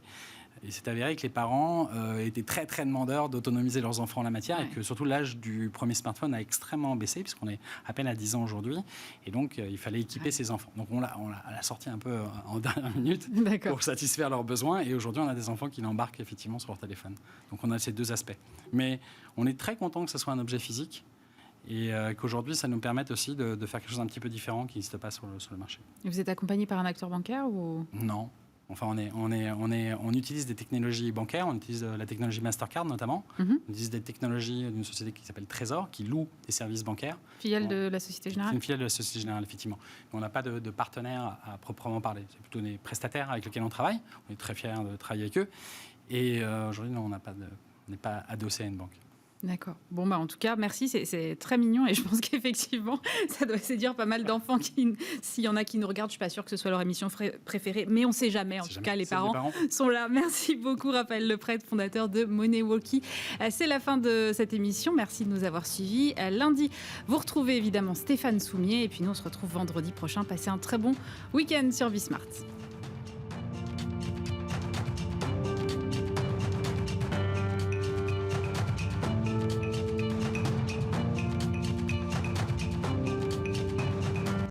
Il s'est avéré que les parents étaient très, très demandeurs d'autonomiser leurs enfants en la matière et que surtout l'âge du premier smartphone a extrêmement baissé puisqu'on est à peine à 10 ans aujourd'hui. Et donc, il fallait équiper ces enfants. Donc, on l'a sorti un peu en dernière minute pour satisfaire leurs besoins. Et aujourd'hui, on a des enfants qui l'embarquent effectivement sur leur téléphone. Donc, on a ces deux aspects. Mais on est très content que ce soit un objet physique et qu'aujourd'hui, ça nous permette aussi de faire quelque chose d'un petit peu différent qui n'existe pas sur le marché. Et vous êtes accompagné par un acteur bancaire ou... Non. Enfin, on utilise des technologies bancaires, on utilise la technologie Mastercard notamment, on utilise des technologies d'une société qui s'appelle Trésor, qui loue des services bancaires. Filiale de la Société Générale. C'est une filiale de la Société Générale, effectivement. Mais on n'a pas de partenaire à proprement parler. C'est plutôt des prestataires avec lesquels on travaille. On est très fiers de travailler avec eux. Et aujourd'hui, non, on n'est pas adossé à une banque. D'accord. Bon, en tout cas, merci. C'est très mignon et je pense qu'effectivement, ça doit séduire pas mal d'enfants. S'il y en a qui nous regardent, je ne suis pas sûre que ce soit leur émission préférée, mais on ne sait jamais. En tout cas, les parents sont là. Merci beaucoup, Raphaël Leprêtre, fondateur de MoneyWalkie. C'est la fin de cette émission. Merci de nous avoir suivis. Lundi, vous retrouvez évidemment Stéphane Soumier et puis nous, on se retrouve vendredi prochain. Passez un très bon week-end sur Bismart.